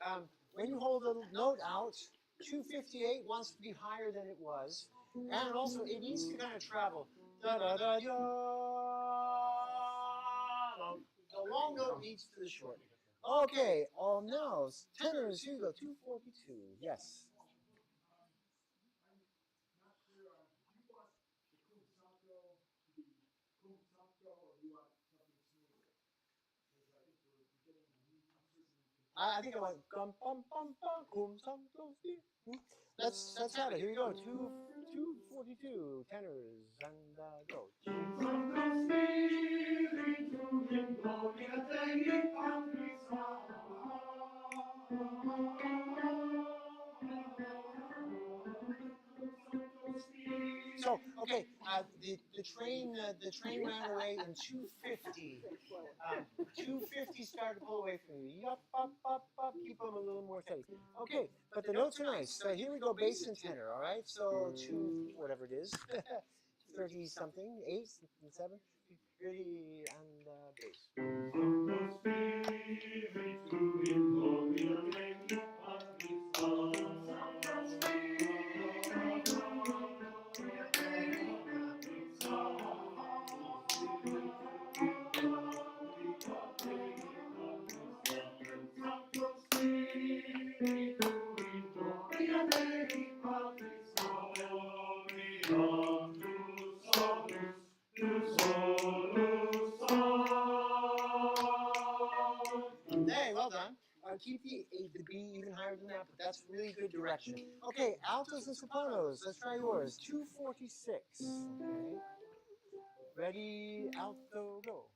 when you hold the note out, 258 wants to be higher than it was, and also it needs to kind of travel. Da da da da. The long note leads to the short. Okay, now tenors. Here you go. 242. Yes. I think I went gum bum bum bum cum santo si. Let's have it. Here we go. 242 tenors and go. So okay, the train ran away in 250. 250 started to pull away from you. Yup, up, up, up. Keep them a little more steady. Okay, but the notes are nice. So here we go, bass and tenor. All right, so whatever it is, 30 something, 8 and 7, 30 and bass. Hey, well done. Keep the B even higher than that, but that's really good direction. Okay, altos and sopranos. Let's try yours. 246. Okay. Ready, alto, go.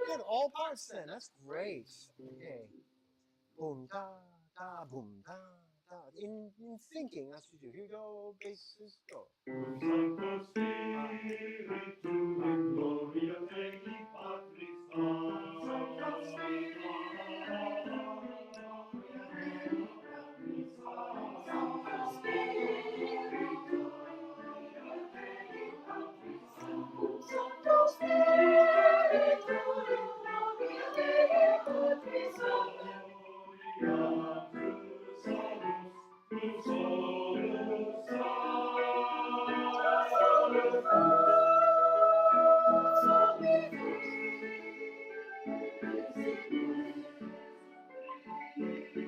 Good, all parts then. That's great. Okay. Boom da da boom da da. In thinking, that's what you do. Here we go. Basses go.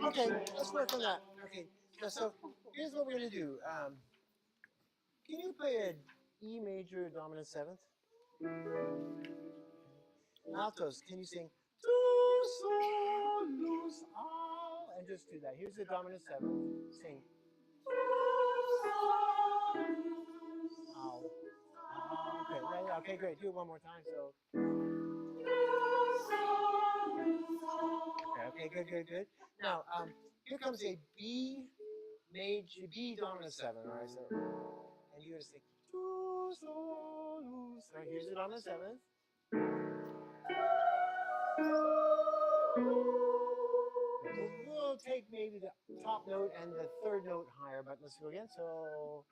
Okay, let's work on that. Okay, so here's what we're gonna do. Can you play an E major dominant seventh? Altos, can you sing? Tu sol lose all, and just do that. Here's the dominant 7. Sing. Ow. Okay, yeah, okay, great. Do it one more time. So. Okay, good. Now, here comes a B major, B dominant 7. All right, so, and you're gonna sing. Do, so, lose. All right, here's the dominant 7. We'll take maybe the top note and the third note higher, but let's go again. So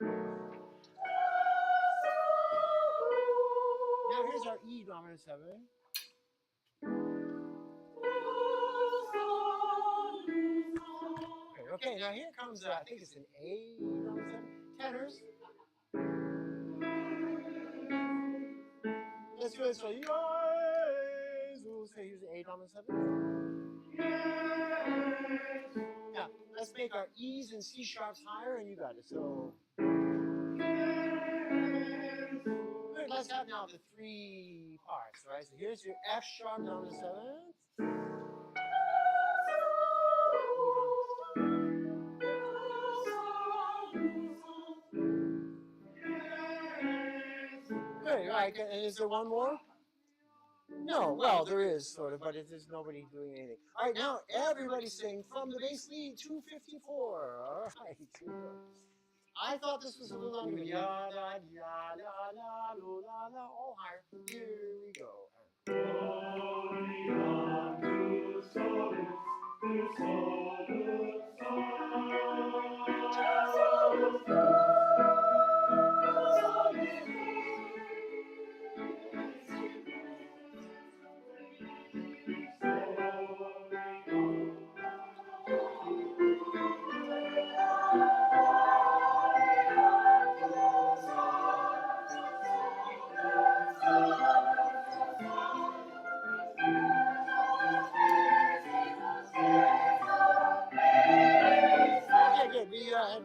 now here's our E dominant 7. Okay, now here comes, I think it's an A dominant 7. Tenors. Let's do it. So, we'll say here's the A dominant 7. Now, let's make our E's and C sharps higher, and you got it. So, good. Let's have now the 3 parts, right? So here's your F sharp dominant 7. Good, right? And is there one more? No, well, there is sort of, but there's nobody doing anything. All right, now everybody sing from the bass lead 254. All right. I thought this was a little longer, but ya da ya la la la la, all higher. Here we go. Okay, we had a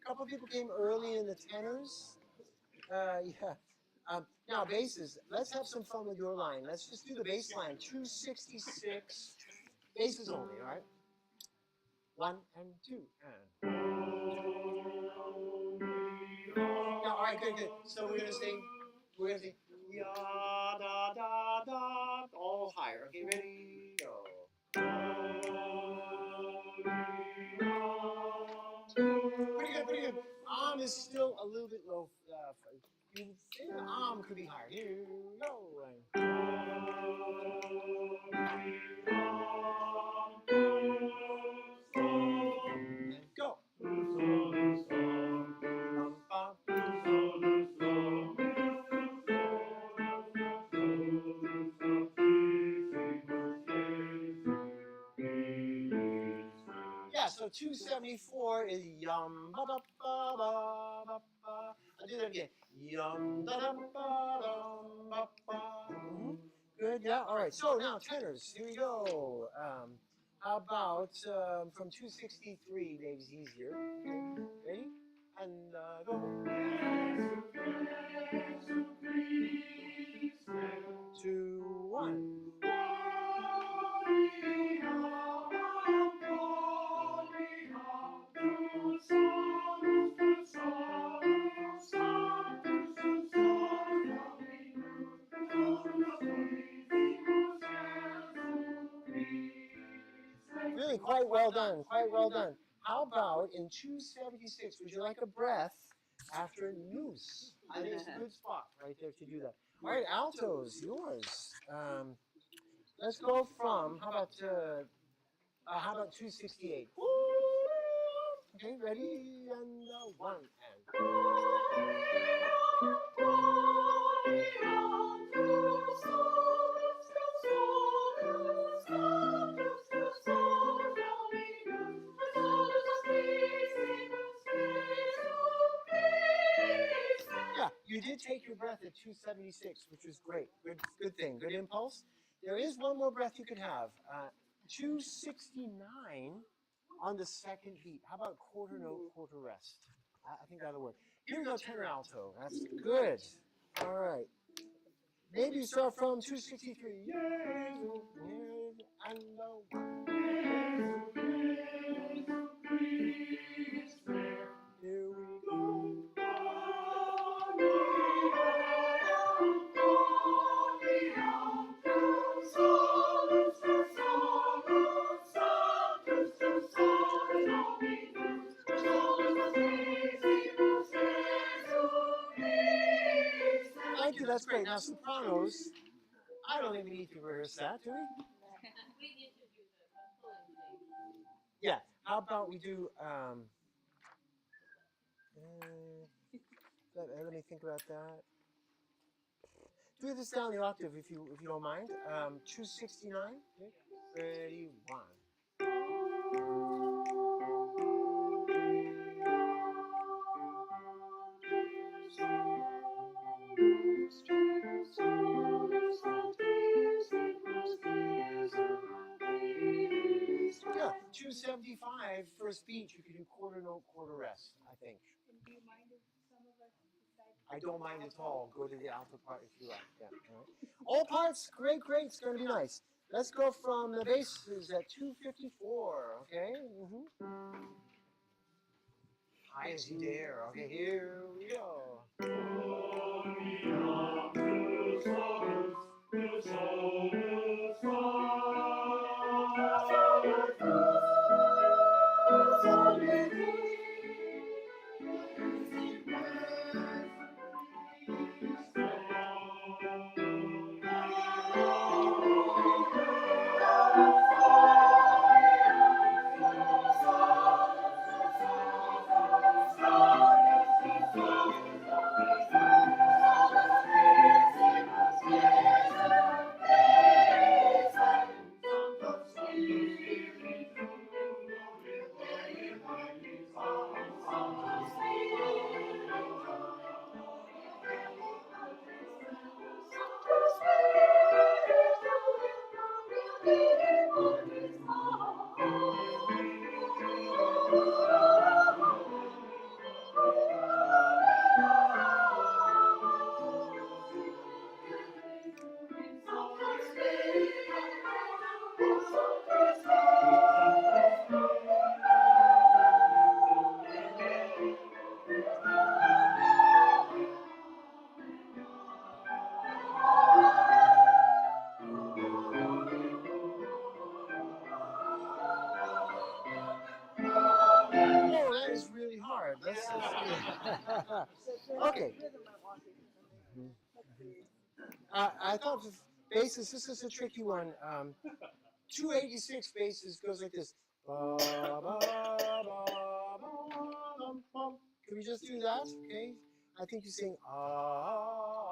couple people came early in the tenors. Yeah. Now basses. Let's have some fun with your line. Let's just do the bass line. 266. Basses only. All right. 1 and 2 and. Now, all right, good. So we're gonna sing. Ya da da da. All higher. Okay, ready? Go. Pretty good. Is still a little bit low. The could be higher. Here we go. And go. Yeah, so 274 is yum ba ba ba ba ba ba. I'll do that again. Yum da da ba ba ba. Good, yeah. All right. So now tenors. Here we go. How about from 263? Dave's easier. Okay. Ready? And go. 2, 1. Really, quite well done. Quite well done. How about in 276? Would you like a breath after noose? I think it's a good spot right there to do that. All right, altos, yours. Let's go from how about 268? Okay, ready and 1 and. Yeah, you did take your breath at 276, which was great. Good thing. Good impulse. There is one more breath you could have. 269 on the second beat. How about quarter note, quarter rest? I think that'll work. Here we go, tenor alto. That's good. All right. Maybe you start from 263. Yay! and the one. Here we go. Thank you, that's great. Now sopranos, I don't even need to rehearse that, do we? Yeah, how about we do, let me think about that. Do this down the octave if you don't mind. 269. Okay. Ready, one. Yeah, 275 first beat. You can do quarter note, quarter rest, I think. I don't mind at all. Go to the alto part if you like. Yeah. All parts, great, great. It's going to be nice. Let's go from the basses at 254. Okay. High as you dare. Okay, here we go. Oh, that is really hard. Let's see. Okay. I thought the basses, this is a tricky one. 286 basses goes like this. Ba, ba, ba, bum, bum. Can we just do that? Okay. I think you sing Amen,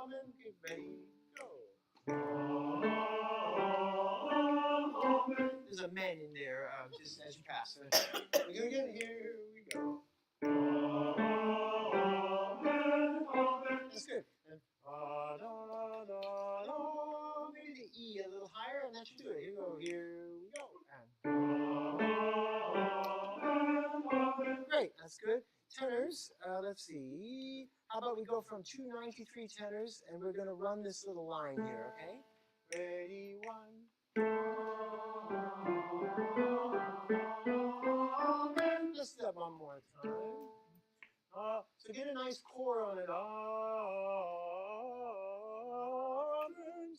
Amen. Get ready, go. There's a man in there just as you pass. We're gonna get here we go. That's good. And, maybe the E a little higher, and that should do it. Here we go. Here we go. And, great. That's good. Tenors. Let's see. How about we go from 293 tenors, and we're gonna run this little line here. Okay. Ready, one. Just that one more time. So get a nice core on it. Amen.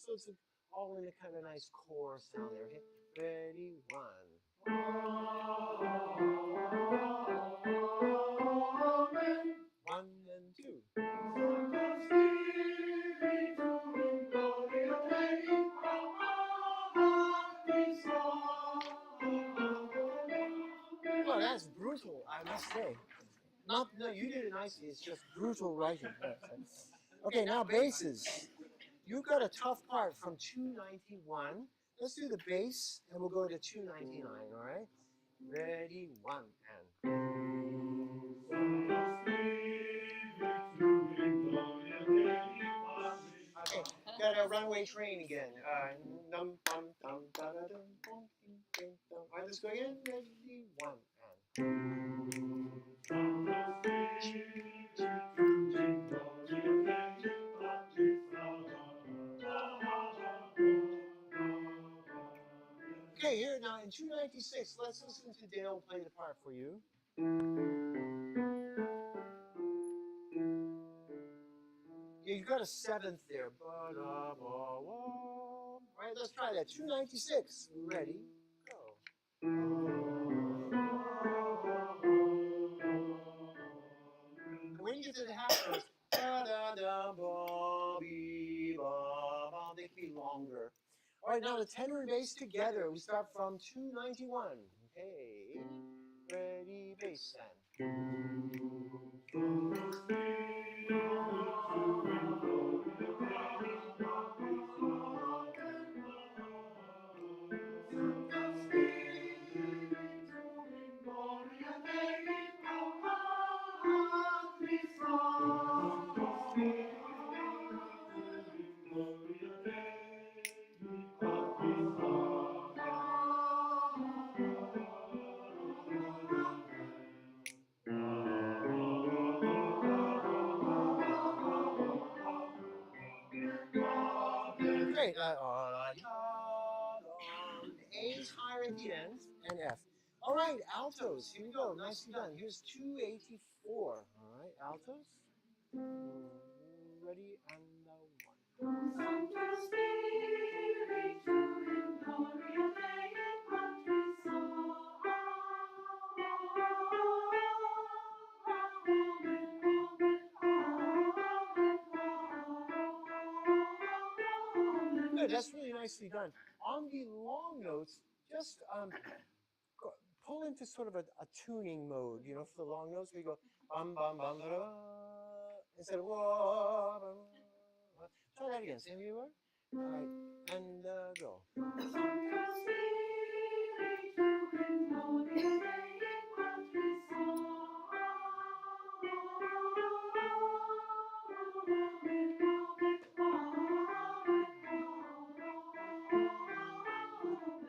So it's all in a kind of nice core sound there. Okay? Ready, one. One and two. Oh, that's brutal, I must say. No, you did it nicely. It's just brutal writing. Okay, now basses. You've got a tough part from 291. Let's do the bass, and we'll go to 299, all right? Ready, one, and. Okay, got a runaway train again. All right, let's go again. Ready, one, Okay, here now in 296, let's listen to Dale play the part for you. Yeah, you got a seventh there. Right, let's try that. 296. Ready, go. And when you get to the half notes, they can be longer. All right, now the tenor and bass together. We start from 291. Okay, ready, bass then. Great. A is higher at the end, and F. All right, altos. Here we go. Nicely done. Here's 284. All right, altos. Ready and one. Good, that's really nicely done. On the long notes, just pull into sort of a tuning mode, you know, for the long notes. We go bum bum bum da, da, instead of whoa. Bum, bum. Try that again. Same you were. All right, and go.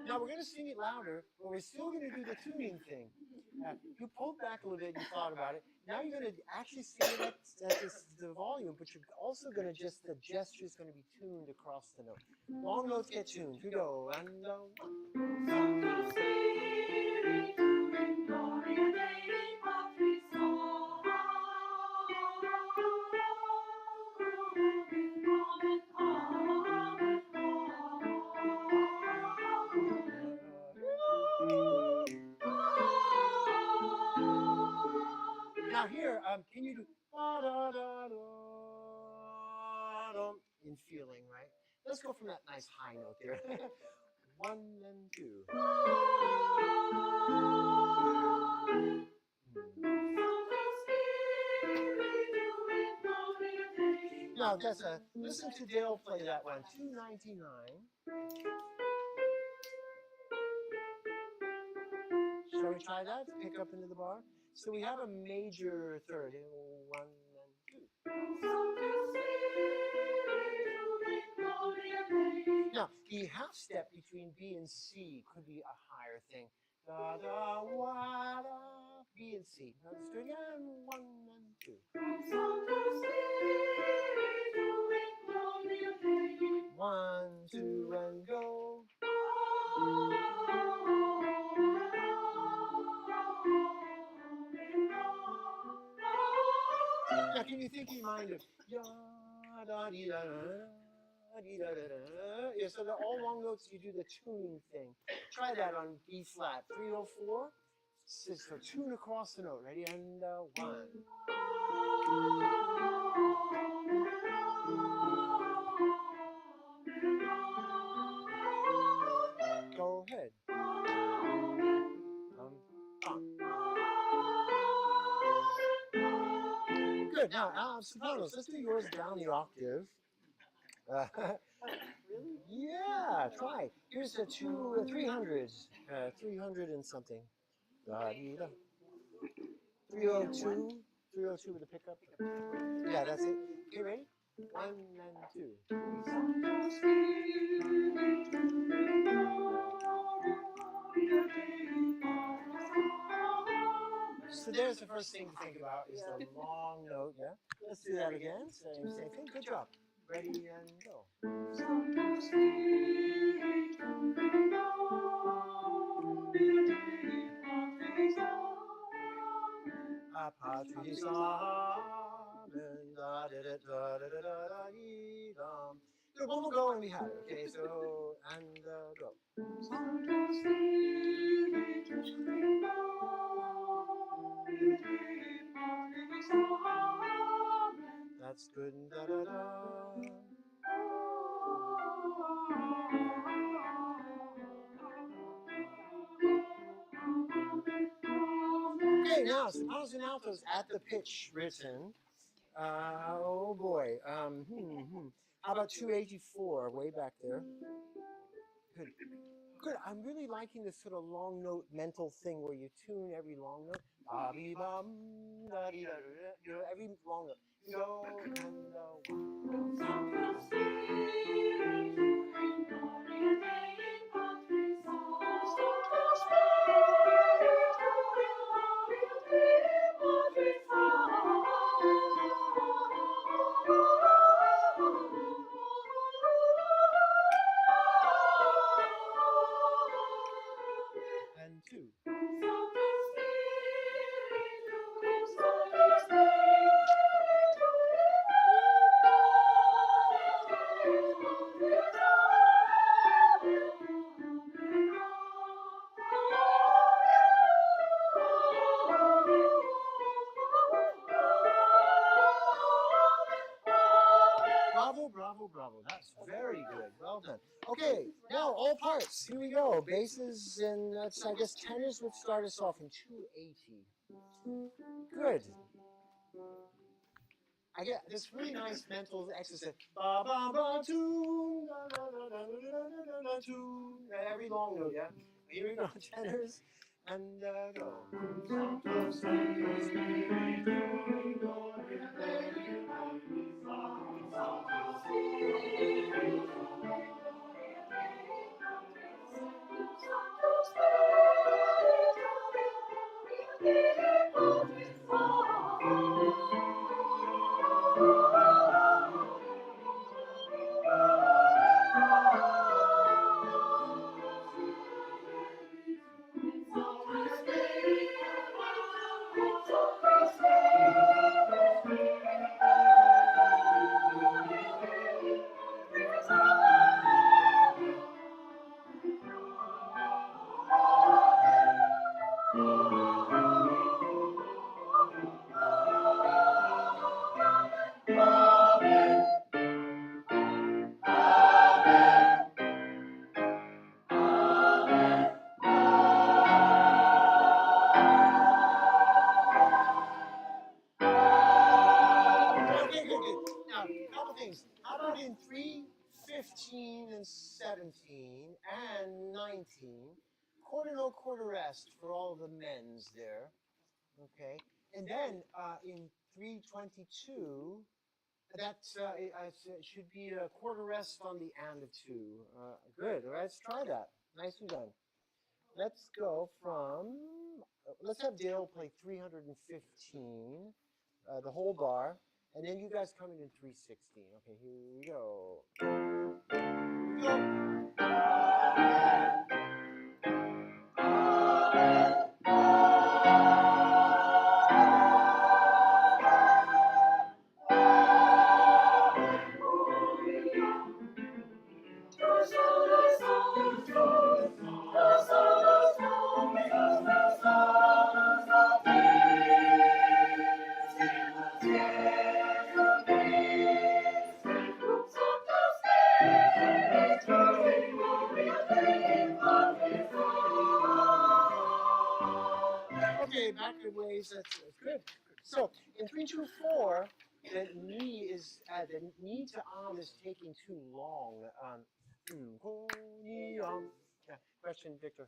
Now we're going to sing it louder, but we're still going to do the tuning thing. You pulled back a little bit, you thought about it. Now you're going to actually sing it at the volume, but you're also going to just, the gesture is going to be tuned across the note. Long notes get tuned. Here we go. And now here, can you do in feeling, right? Let's go from that nice high note there. 1 and 2. Now that's listen to Dale play that one. 299. Shall we try that? Pick up into the bar. So we have a major third. 1 and 2. Now the half step between B and C could be a higher thing. Da da wa da. B and C. Now let's do it again. 1 and 2. 1, 2, and go. Now, can you think in your mind of ya da dee da da dee da da da? Yeah, so they're all long notes. You do the tuning thing. Try that on B flat 304. So tune across the note. Ready? And 1. Go ahead. Good. Now, sopranos. Let's do yours down the octave. Really? Yeah, try. Here's the 300s. 300 and something. 302. 302 with a pickup. Yeah, that's it. Okay, ready? 1 and 2. So there's the first thing to think about is the long note. Yeah. Let's do that again. Same thing. Good job. Ready and go. Patris Amen. Da da da da da da da da dee, dum. Good, one more go and we have it. Okay, so and go. That's good. Da da da. Okay, now sopranos and altos at the pitch written. Oh boy. How about 284 way back there? Good. Good. I'm really liking this sort of long note mental thing where you tune every long note. Ba-be-bum, da-dee-da-da-da. You know, every long note. You go and and two. Bravo, bravo, bravo. That's very good. Well done. Okay, now all parts. Here we go. Basses and that's, I guess, tenors would start us off in 280. Good. I get this really nice mental exercise. Ba ba ba two, da da da da da da da two. Every long note, yeah. Here we go, tenors, and go. Okay, good, good. Now, a couple things. How about in 3, 15, and 17, and 19? Quarter note, quarter rest for all the men's there. Okay. And then in 322, it should be a quarter rest on the and of 2. Good. All right, let's try that. Nicely done. Let's go from, let's have Dale play 315, the whole bar, and then you guys come in 316. Okay, here we go. Okay, backward ways, that's good. So in 324, the knee to arm is taking too long. Yeah, question, Victor.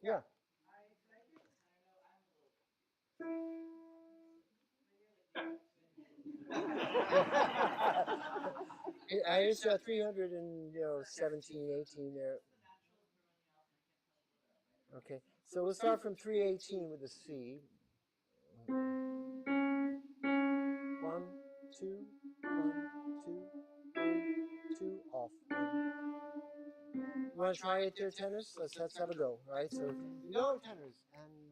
Yeah. It's 317, 18 there. Okay, so we'll start from 318 with the C. 1, 2, 1, 2, 1. 2, off, 1. You want to try it there, tenors? Let's have a go, right? So you go, tenors, and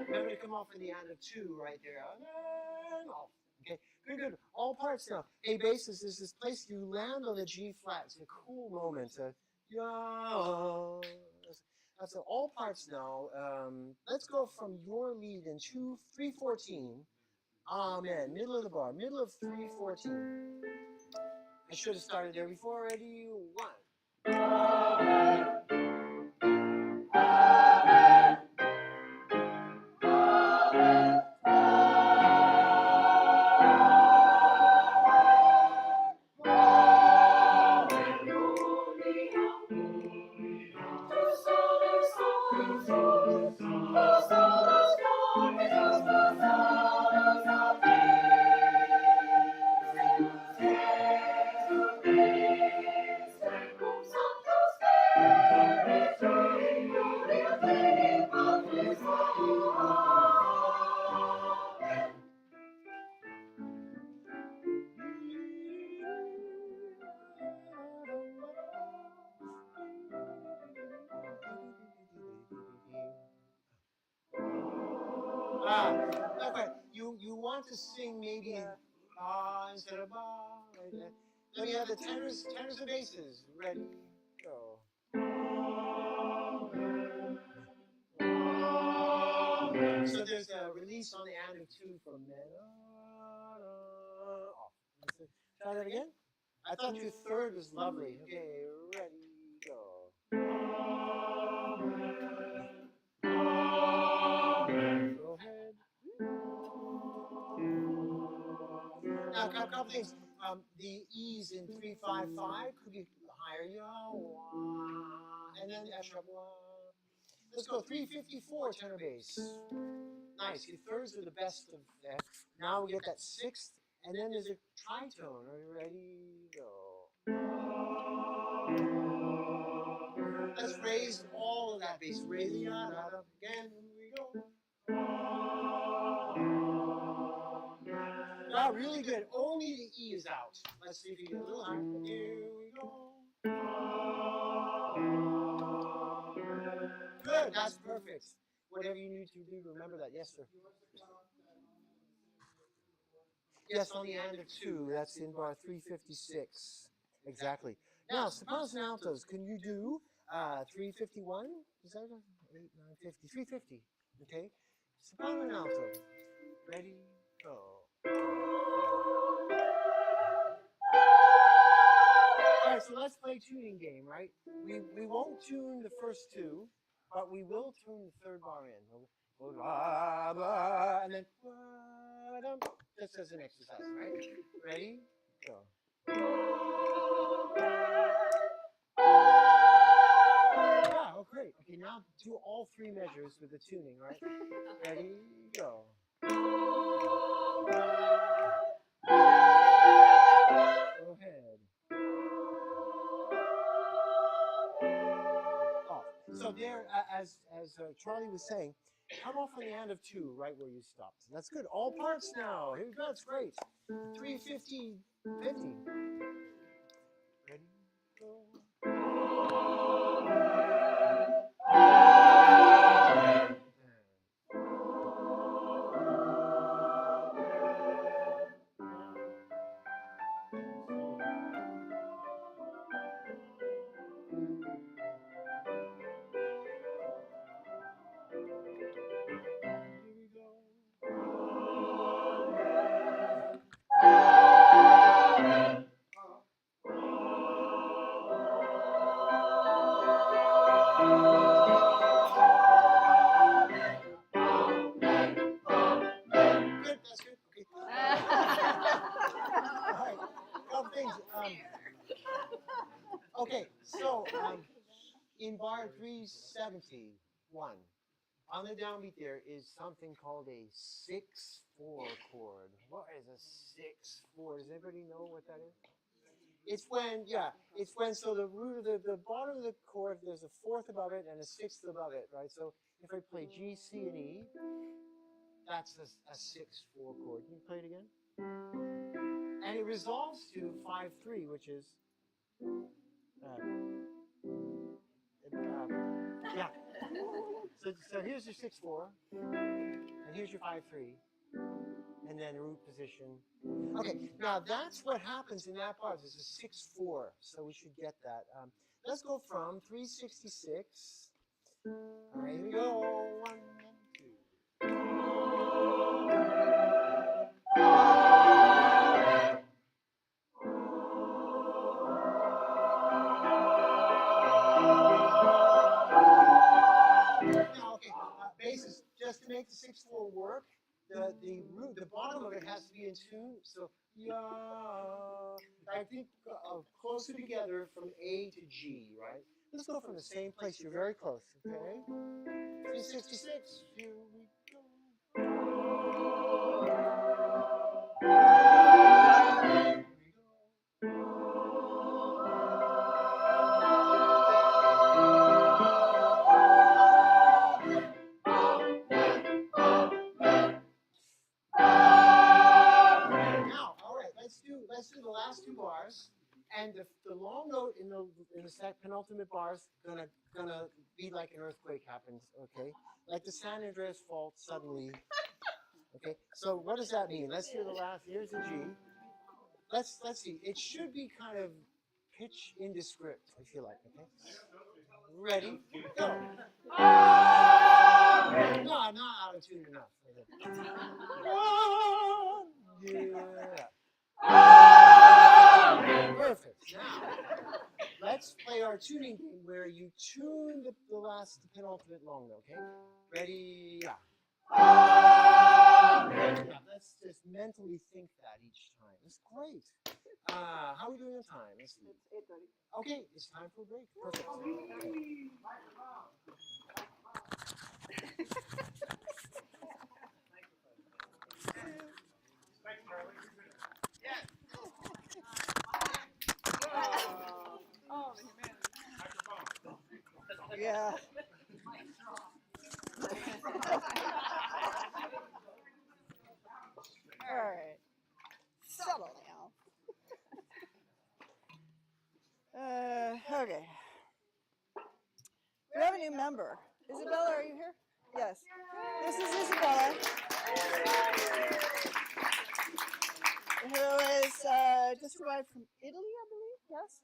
remember to come off in the end of 2 right there, and off. Okay, good, good. All parts now. Hey, basses, there's this place you land on the G flat. It's a cool moment. Yeah. That's all parts now. Let's go from your lead in 2, 314. Amen. Middle of the bar. Middle of 314. I should have started there before. Ready? 1. Okay. You want to sing maybe instead of right there. Then you have the tenors and basses. Ready, go. So there's a release on the end of 2 from then off. Try that again. I thought your third was lovely. Okay, ready, go. Go ahead. Now, a couple things. The E's in 355 could be higher, and then extra. Let's go 354 tenor bass. Nice. Your thirds are the best of that. Now we get that sixth, and then there's a tritone. Are you ready? Go. Let's raise all of that bass. Raise the again. Here we go. Wow, really good. Only the E is out. Let's see if you get a little higher. Here we go. Good, that's perfect. Whatever you need to do to remember that. Yes, sir. Yes, on the end of 2. That's in bar 356. Exactly. Now, sopranos and altos, can you do 351? Is that 8, 9, 50? 350. Okay. Soprano and alto. Ready, go. All right, so let's play tuning game, right? We won't tune the first 2, but we will tune the third bar in. We'll blah, blah, and then just as an exercise, right? Ready? Go. Yeah, oh great. Okay, now do all 3 measures with the tuning, right? Ready? Go. Go ahead. Off. So there, as Charlie was saying, come off on the end of 2, right where you stopped. That's good. All parts now. Here we go. That's great. 350, 50. Ready? Go. Here we go. Good, that's good. Okay. All right. Couple things. Okay, so in bar 371, on the downbeat there is something called a 6/4 chord. What is a 6/4? Does anybody know what that is? It's when, so the root of the bottom of the chord, there's a fourth above it and a sixth above it, right? So if I play G, C, and E, that's a 6/4 chord. Can you play it again? And it resolves to 5/3, which is yeah. So here's your 6/4, and here's your 5/3, and then root position. Okay, now that's what happens in that bar. There's a 6/4, so we should get that. Let's go from 366. All right, here we go. 1 and 2. Now, okay, basis, just to make the 6/4 work, the root, the bottom of it has to be in tune. So yeah, I think closer together from A to G, right? Let's go from the same place. You're very close, okay? 366. Here we go. Here we go. Now, all right, let's do the last two bars, and the long note in the penultimate bars gonna be like an earthquake happens, okay? Like the San Andreas fault suddenly. Okay, so what does that mean? Let's hear the last. Here's the G. Let's see. It should be kind of pitch indescript, I feel like. Okay, ready, go. No, I'm not out of tune enough. Yeah. Perfect. Now, let's play our tuning game where you tune the penultimate long note, okay? Ready? Yeah. Yeah, let's just mentally think that each time. It's great. How are we doing on time? Let's see. It's 8:30. Okay, it's time for a break. Perfect. Yeah. All right. Settle now. Okay. We have a new member. Isabella, are you here? Yes. This is Isabella, who is just arrived from Italy, I believe. Yes.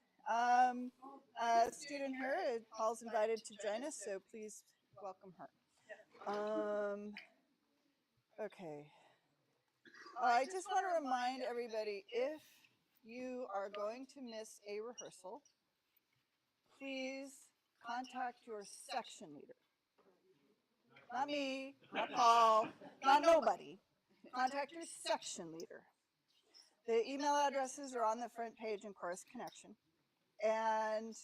A student here. Paul's invited to join us, so please welcome her. Okay. I just want to remind everybody, if you are going to miss a rehearsal, please contact your section leader. Not me, not Paul, not nobody. Contact your section leader. The email addresses are on the front page in Course Connection. And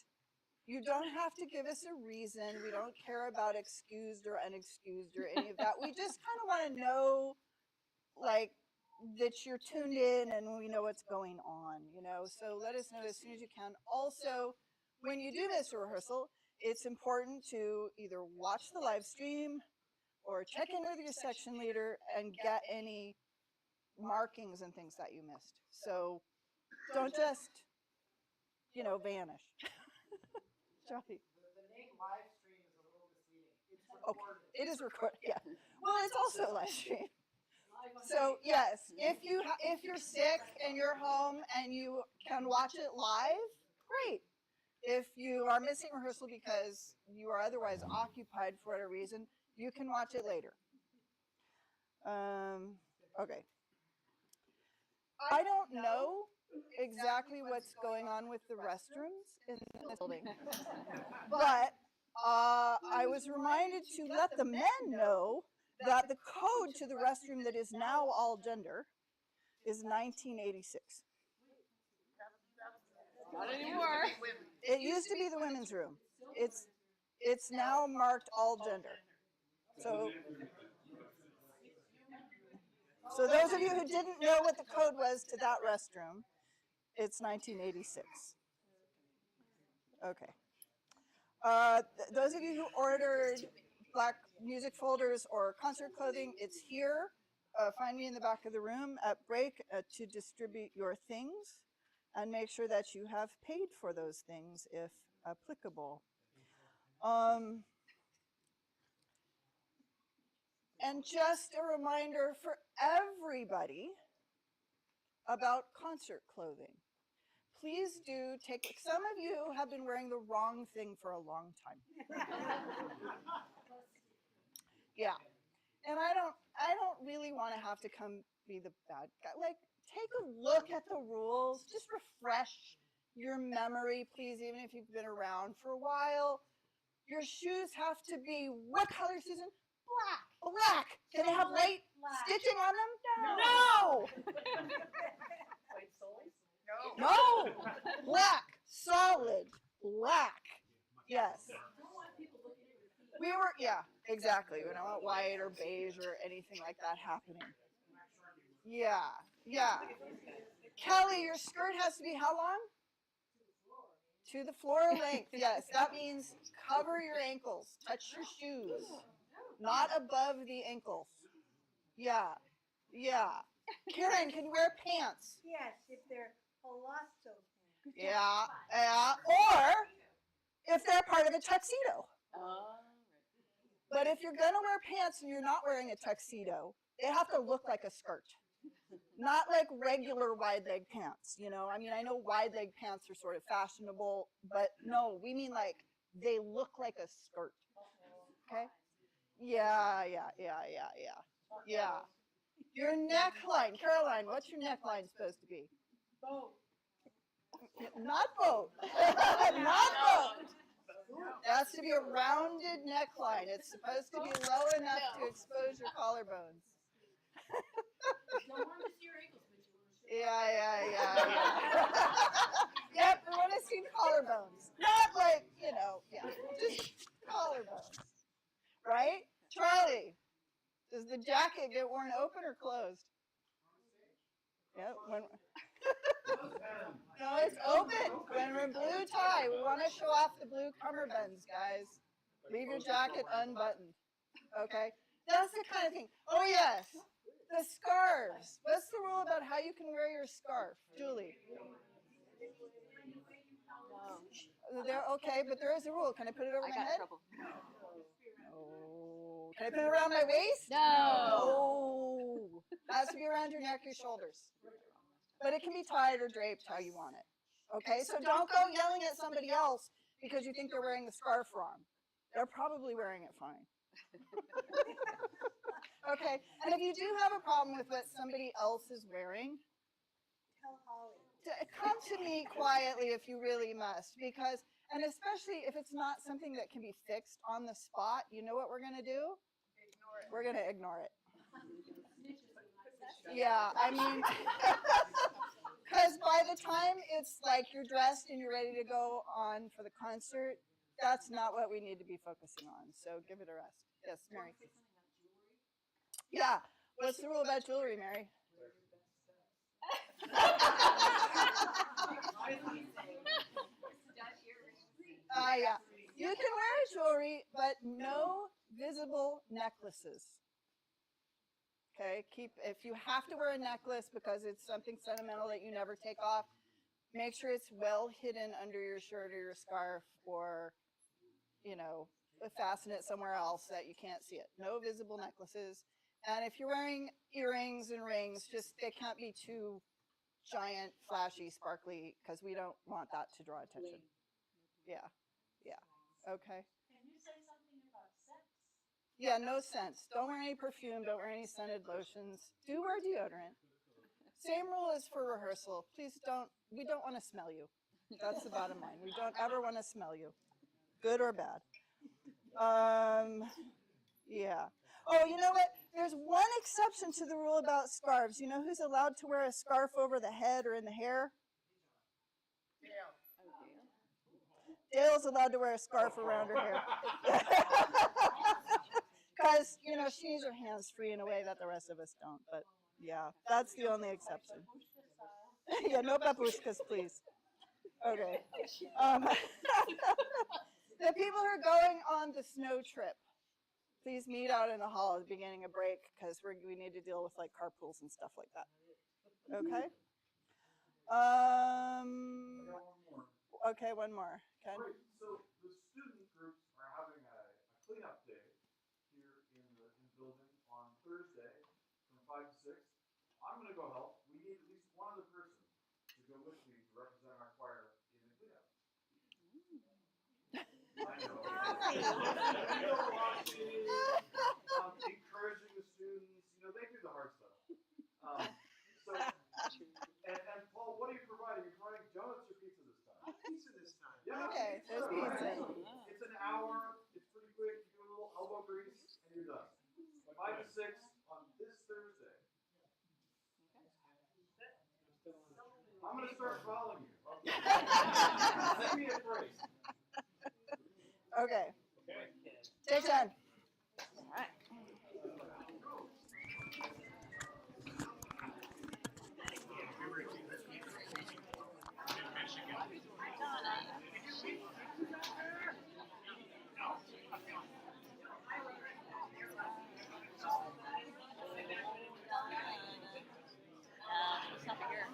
you don't have to give us a reason. We don't care about excused or unexcused or any of that. We just kind of want to know, like, that you're tuned in and we know what's going on, So let us know as soon as you can. Also, when you do miss a rehearsal, it's important to either watch the live stream or check in with your section leader and get any markings and things that you missed. So don't just, vanish. Johnny. The name live stream is a little misleading. It's Okay, recorded. it is recorded. Yeah. Well, it's also a live stream. So yes, if you're sick and you're home and you can watch it live, great. If you are missing rehearsal because you are otherwise occupied for whatever reason, you can watch it later. Okay. I don't know exactly what's going on with the restrooms in this building, but I was reminded to let the men know that the code to the restroom that is now all gender is 1986. Not anymore. It used to be the women's room. It's now marked all gender. So those of you who didn't know what the code was to that restroom, it's 1986. Okay. Those of you who ordered black music folders or concert clothing, it's here. Find me in the back of the room at break to distribute your things, and make sure that you have paid for those things if applicable. And just a reminder for everybody about concert clothing. Please do take, some of you have been wearing the wrong thing for a long time. Yeah. And I don't really want to have to come be the bad guy. Like, take a look at the rules, just refresh your memory, please, even if you've been around for a while. Your shoes have to be, what color, Susan? Black. Black. Can they have white stitching on them? No. White soles? No. Black. Solid. Black. Yes. We were, yeah, exactly. We don't want white or beige or anything like that happening. Yeah, yeah. Kelly, your skirt has to be how long? To the floor length, yes. That means cover your ankles, touch your shoes, not above the ankles. Yeah, yeah. Karen, can you wear pants? Yes, if they're palazzo pants. Yeah, yeah. Or if they're part of a tuxedo. But if you're gonna wear pants and you're not wearing a tuxedo, they have to look like a skirt. Not like regular wide leg pants, you know? I mean, I know wide leg pants are sort of fashionable, but no, we mean like they look like a skirt. Okay? Yeah. Yeah. Your neckline, Caroline, what's your neckline supposed to be? Bow. Not boat. Not boat. It has to be a rounded neckline. It's supposed to be low enough to expose your collarbones. Yeah. Yep, we want to see collarbones. Not like, you know, yeah, just collarbones. Right? Charlie, does the jacket get worn open or closed? Yeah, no, it's open. When we're in blue tie, we want to show off the blue cummerbunds, guys. Leave your jacket unbuttoned. Okay? That's the kind of thing. Oh, yes. The scarves. What's the rule about how you can wear your scarf? Julie? Okay, but there is a rule. Can I put it over my head? Trouble. No. Can I put it around my waist? No. No. It has to be around your neck, your shoulders. But it can be tied or draped how you want it. Okay, so don't go yelling at somebody else because you think they're wearing the scarf wrong. They're probably wearing it fine. Okay, and if you do have a problem with what somebody else is wearing, Tell Holly. come to me quietly if you really must, because, and especially if it's not something that can be fixed on the spot, you know what we're going to do? We're going to ignore it. Yeah, I mean, because by the time it's like you're dressed and you're ready to go on for the concert, that's not what we need to be focusing on. So give it a rest. Yes, Mary. Yeah. What's the rule about jewelry, Mary? Yeah. You can wear jewelry, but no visible necklaces. Okay, if you have to wear a necklace because it's something sentimental that you never take off, make sure it's well hidden under your shirt or your scarf, or, you know, fasten it somewhere else that you can't see it. No visible necklaces. And if you're wearing earrings and rings, just, they can't be too giant, flashy, sparkly, because we don't want that to draw attention. Yeah. Okay. Can you say something about scents? Yeah, no scents. Don't wear any perfume. Don't wear any scented lotions. Do wear deodorant. Same rule as for rehearsal. Please don't, we don't want to smell you. That's the bottom line. We don't ever want to smell you, good or bad. Yeah. Oh, you know what? There's one exception to the rule about scarves. You know who's allowed to wear a scarf over the head or in the hair? Dale's allowed to wear a scarf around her hair. Because, you know, she needs her hands free in a way that the rest of us don't. But, yeah, that's the only exception. Yeah, no babushkas, please. Okay. The people who are going on the snow trip, please meet out in the hall at the beginning of break because we need to deal with like carpools and stuff like that. Okay. Okay, one more. Ken? Great. So the student groups are having a cleanup day here in the building on Thursday from 5 to 6. I'm going to go help. We need at least one other person to go with me to represent our choir in the cleanup. I know. Encouraging the students, they do the hard stuff. And Paul, what are you providing? You're providing donuts or pizza this time? Pizza this time. Yeah. Okay, there's pizza. It's an hour. It's pretty quick. You do a little elbow grease, and you're done. 5 to 6 on this Thursday. I'm going to start calling you. Send me a phrase. Okay. Take 10. All right. It's not here.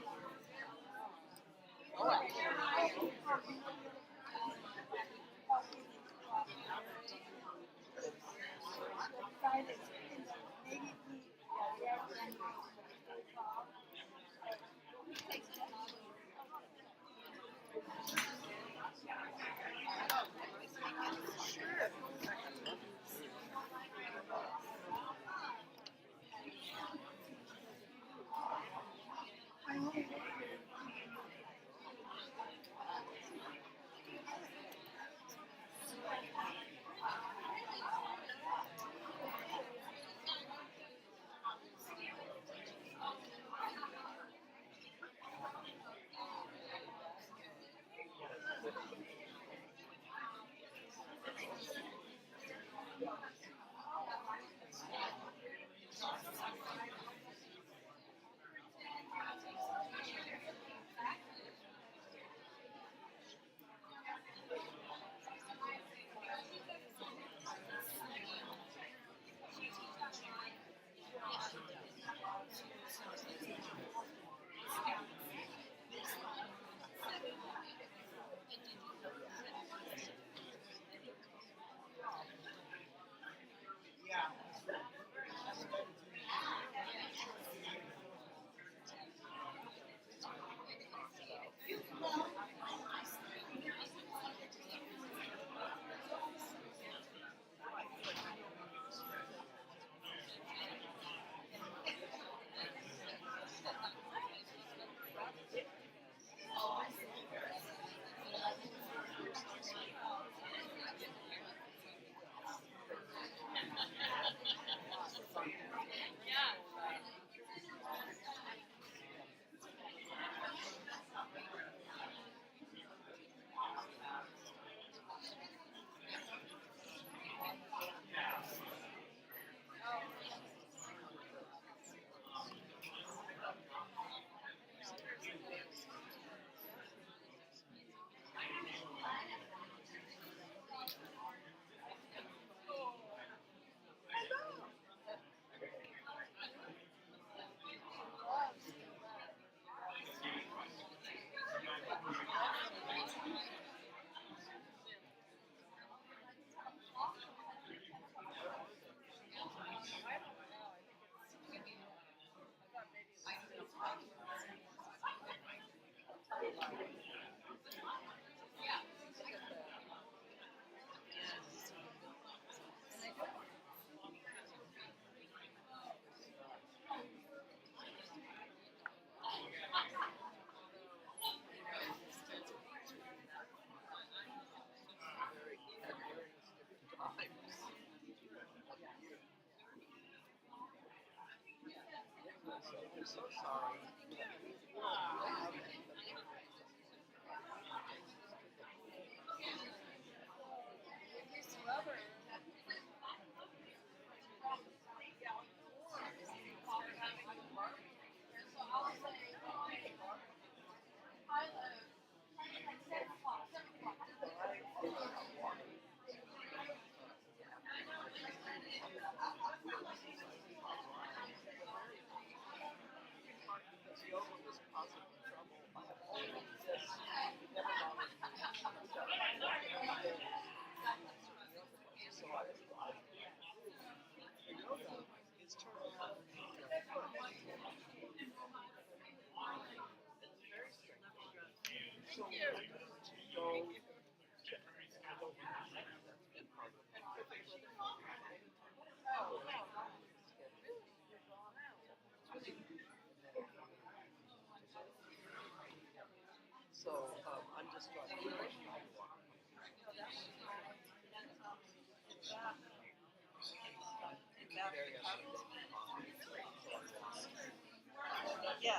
I'm so sorry. I'm just trying. Yeah.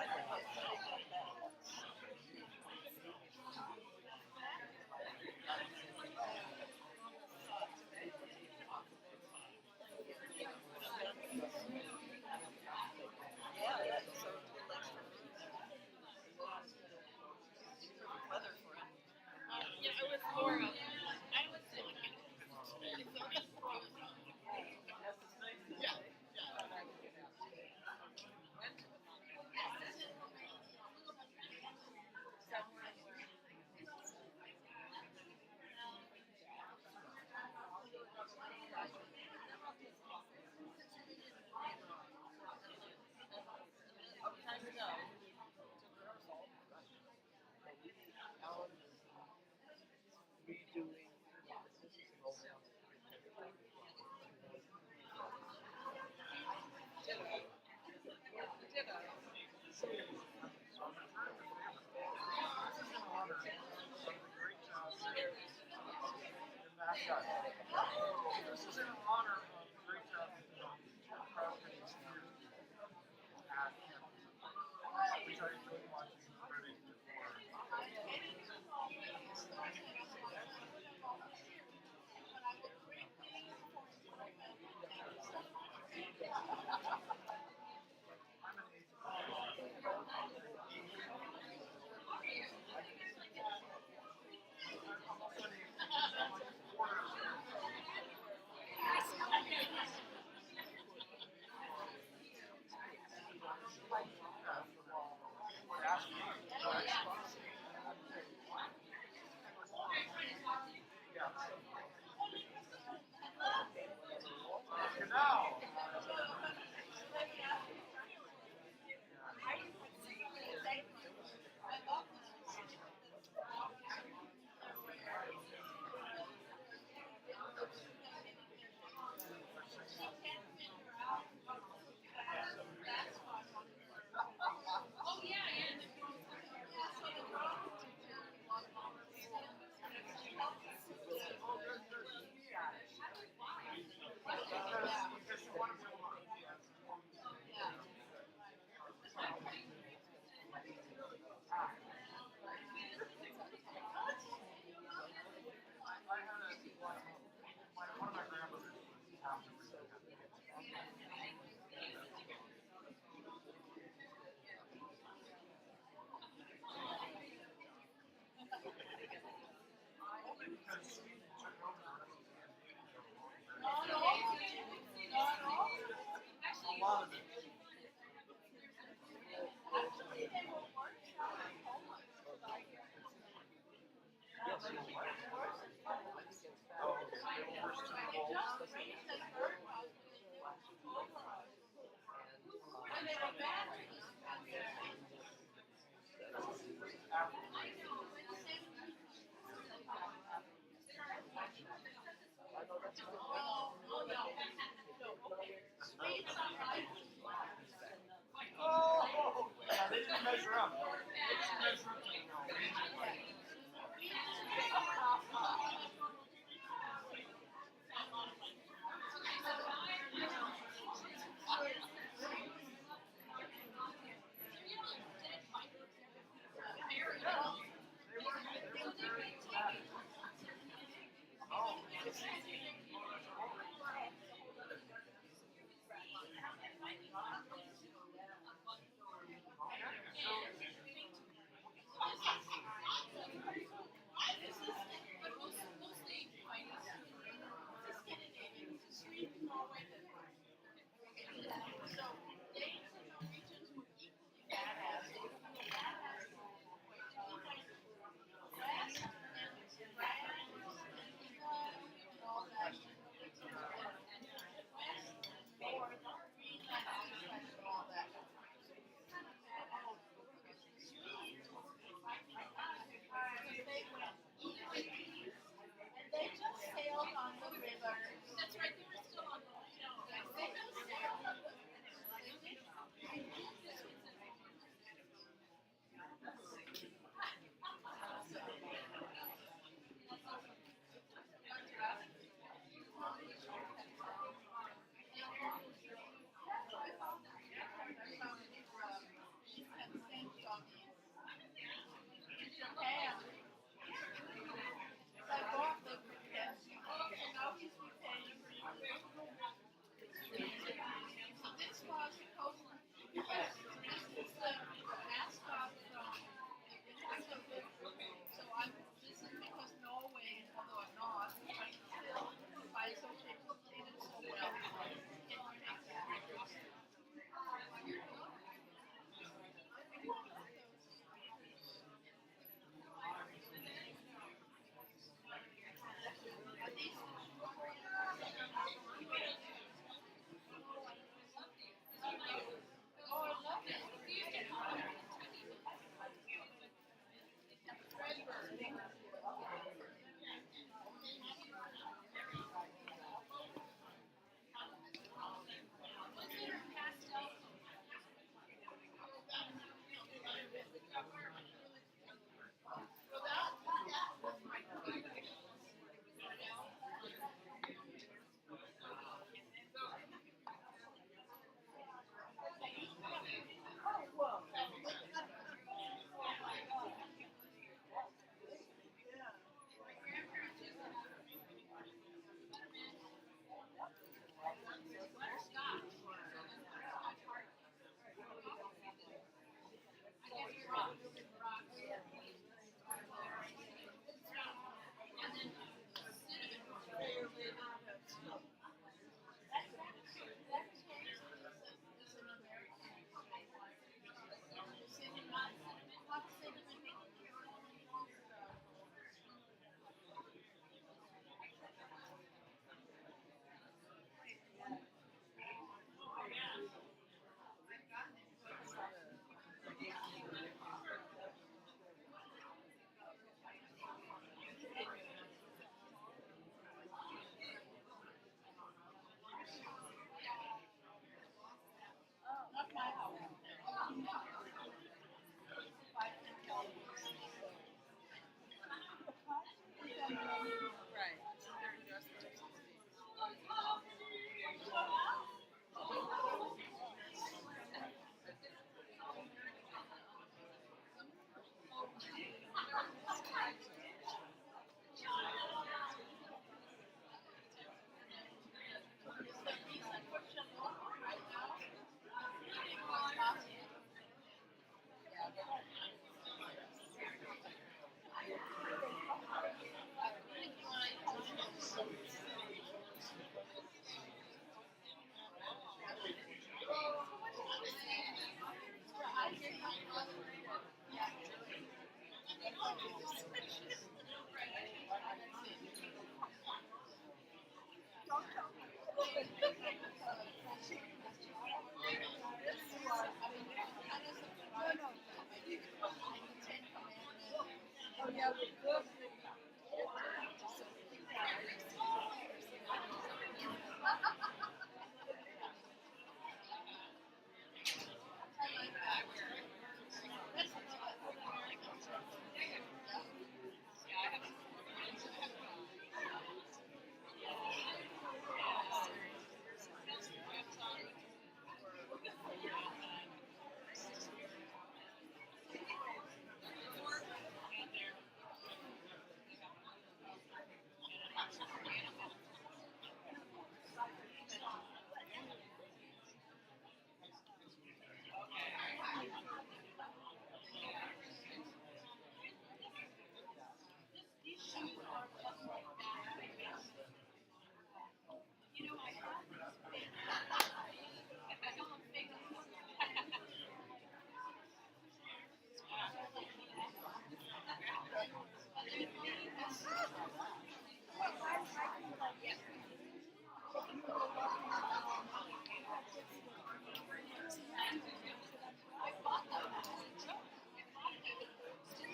This is in honor of the great job that the crowd makes here at campus, which I enjoy watching already before. Now, because you want to be able to I had one of my grandmothers passed away. Only because she took over a lot of it. Oh, first two goals. Oh, yeah, they didn't measure up. They didn't measure up to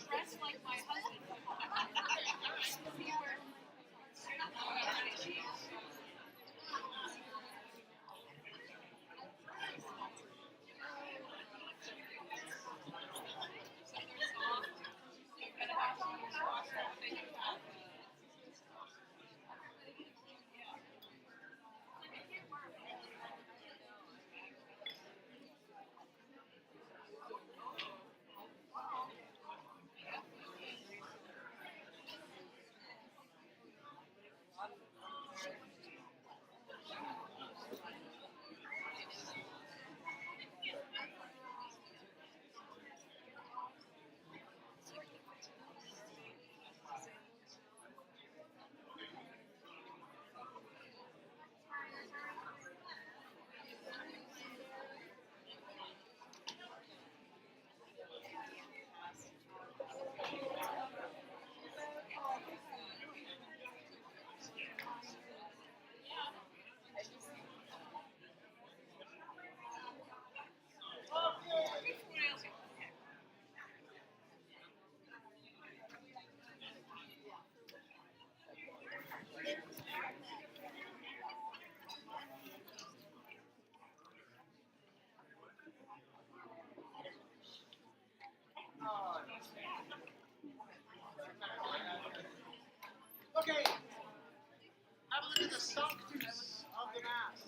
Dressed like my husband. Okay. Have a look at the sanctus of the Mass.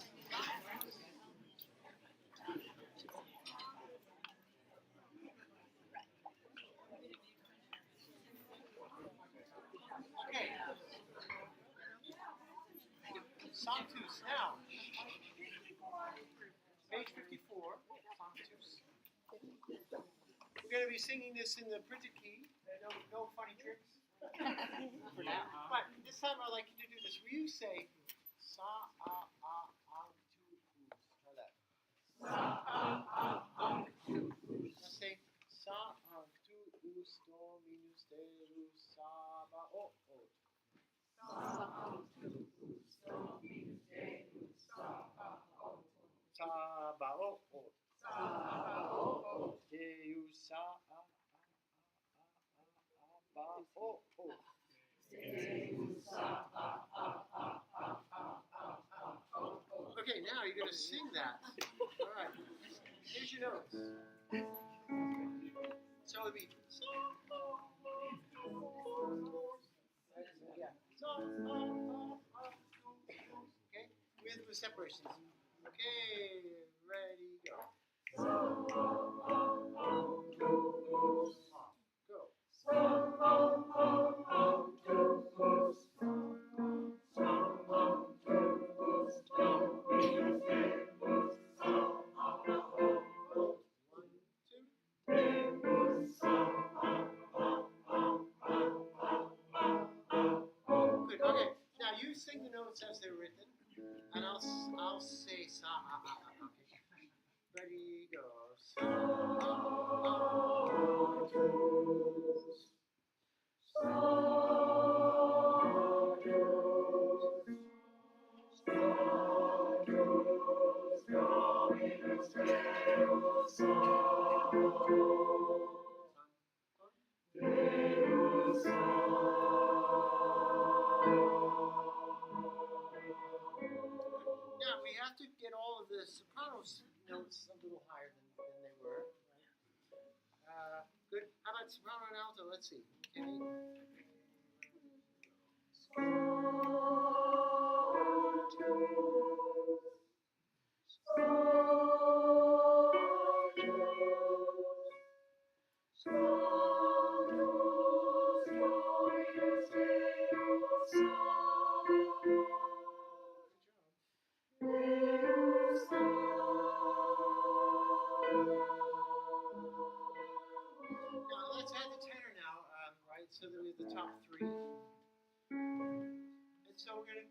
Okay. Sanctus. Now, page 54. Sanctus. We're going to be singing this in the printed key. No funny tricks. For now. But this time I'd like you to do this. Will you say sa a tu us? Try that. Now say sa tu us dominus Deus Sabaoth. Sabaoth. Deus Sabaoth. Okay, now you're going to sing that. All right. Here's your notes. So it would be. Yeah. Okay, with separations. Okay, ready, go. Go. Good. Okay. Now you sing the notes as they're written, and I'll say sa. Okay. Ready, go. Sa. Now we have to get all of the soprano notes a little higher than they were. Right? Good. How about soprano and alto? Let's see. Okay. Now let's add the tenor now, right? So that we have the top three. And so we're gonna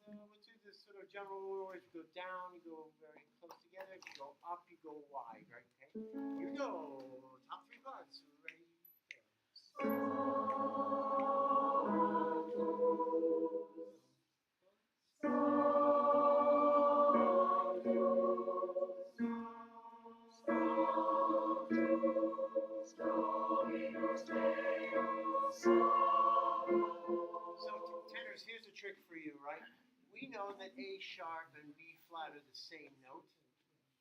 we'll do this sort of general rule. If you go down, you go very close together. If you go up, you go wide, right? Okay. Here we go. Top three parts. Ready? So tenors, here's a trick for you, right? We know that A sharp and B flat are the same note,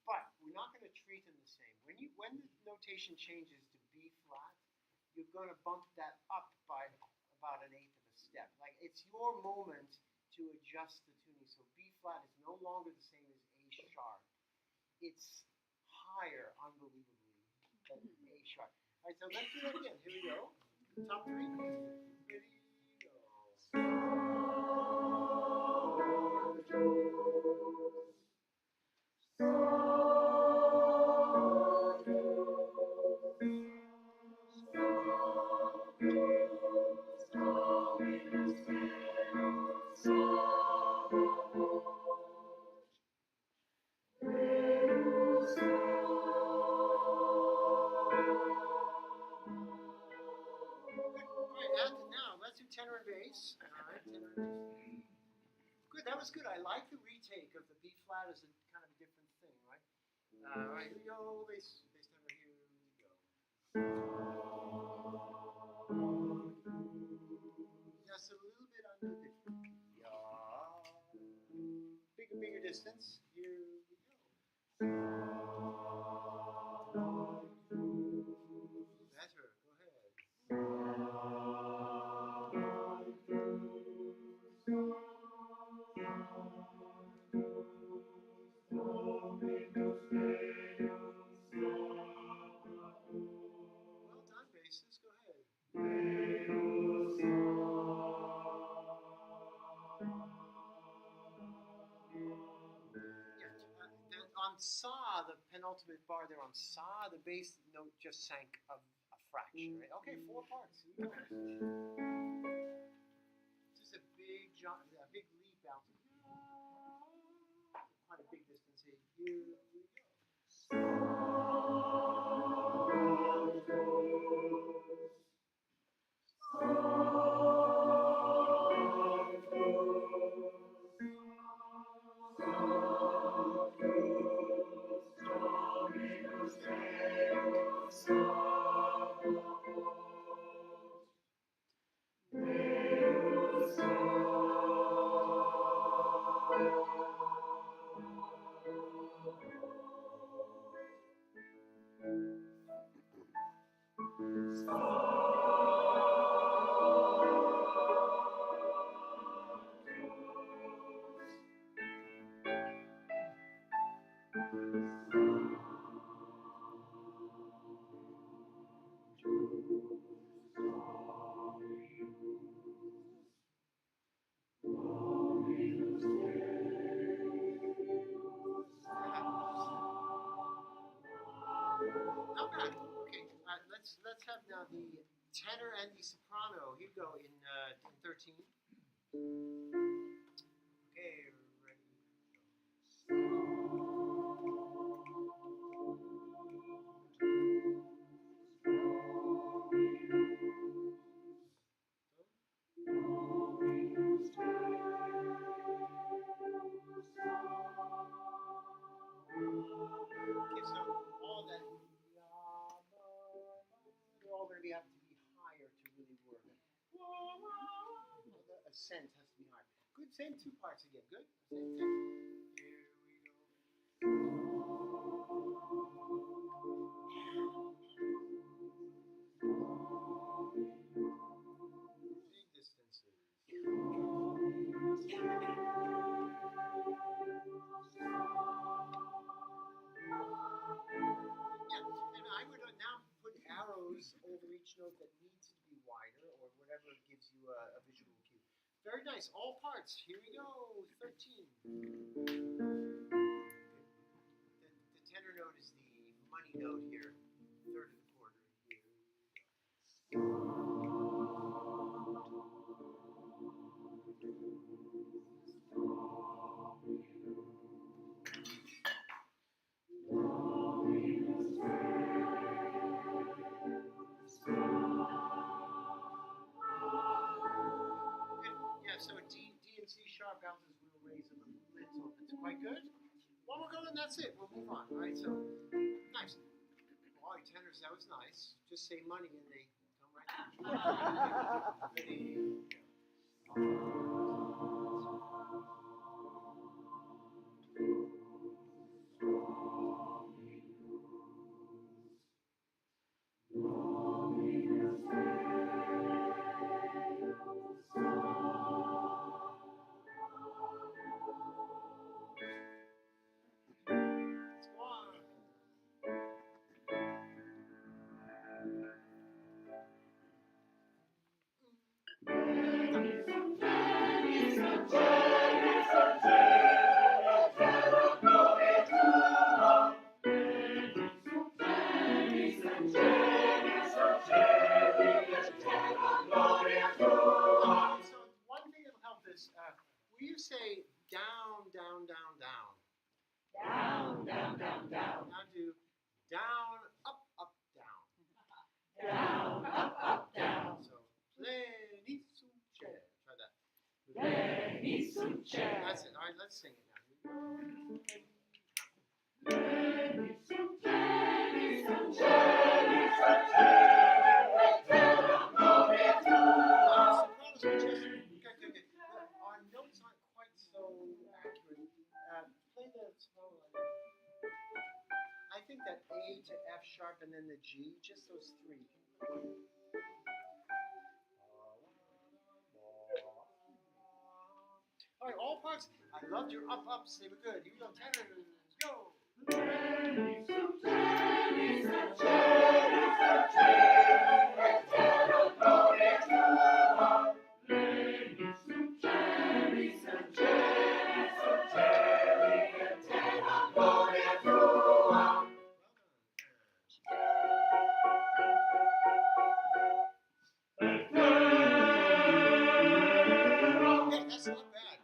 but we're not going to treat them the same. When the notation changes to B flat, you're going to bump that up by about an eighth of a step. Like it's your moment to adjust the tuning. So B flat is no longer the same as A sharp. It's higher, unbelievably, than A sharp. All right, so let's do that again. Here we go. Top three. Ready, go. Now let's do tenor and bass. All right, tenor and bass. Good, that was good. I like the retake of the B flat as a kind of a different thing, right? All right, here we go. Bass tenor. Here we go. Just a little bit under the bigger distance. Here we go. Better. Go ahead. Well done, basses. Go ahead. On sa, the penultimate bar there on sa, the bass note just sank a fraction. Right? Okay, four parts. Just a big jump, a big leap out. Quite a big distance here. Here we go. Not bad. Okay, let's have now the tenor and the soprano. Here we go in 13. Okay, ready. melody have to be higher to really work. The ascent has to be higher. Good, same two parts again. Good. Same thing. Here we go. Big distances. Yeah, and I would now put arrows over each note that needs to be wider or whatever gives you a visual cue. Very nice. All parts. Here we go. 13. The tenor note is the money note here. Third of the quarter. Here we Yeah, so D and C sharp bounces will raise a little bit. It's quite good. One more go and that's it. We'll move on. All right, so nice. Boy, tenors, that was nice. Just say money and they come right down. Ready? Let's go on. So one thing that'll help this, will you say down, down, down, down? Down, down, down, down. Now do down, up, up, down. Down, up, down. So pleni suce. Try that. Pleni suce. That's it. All right, let's sing it now. Our notes aren't quite so accurate. Play the soprano line. I think that A to F sharp and then the G, just those three. All right, all parts. I loved your ups. They were good. Here we go. Tenors, go. Okay, that's not bad.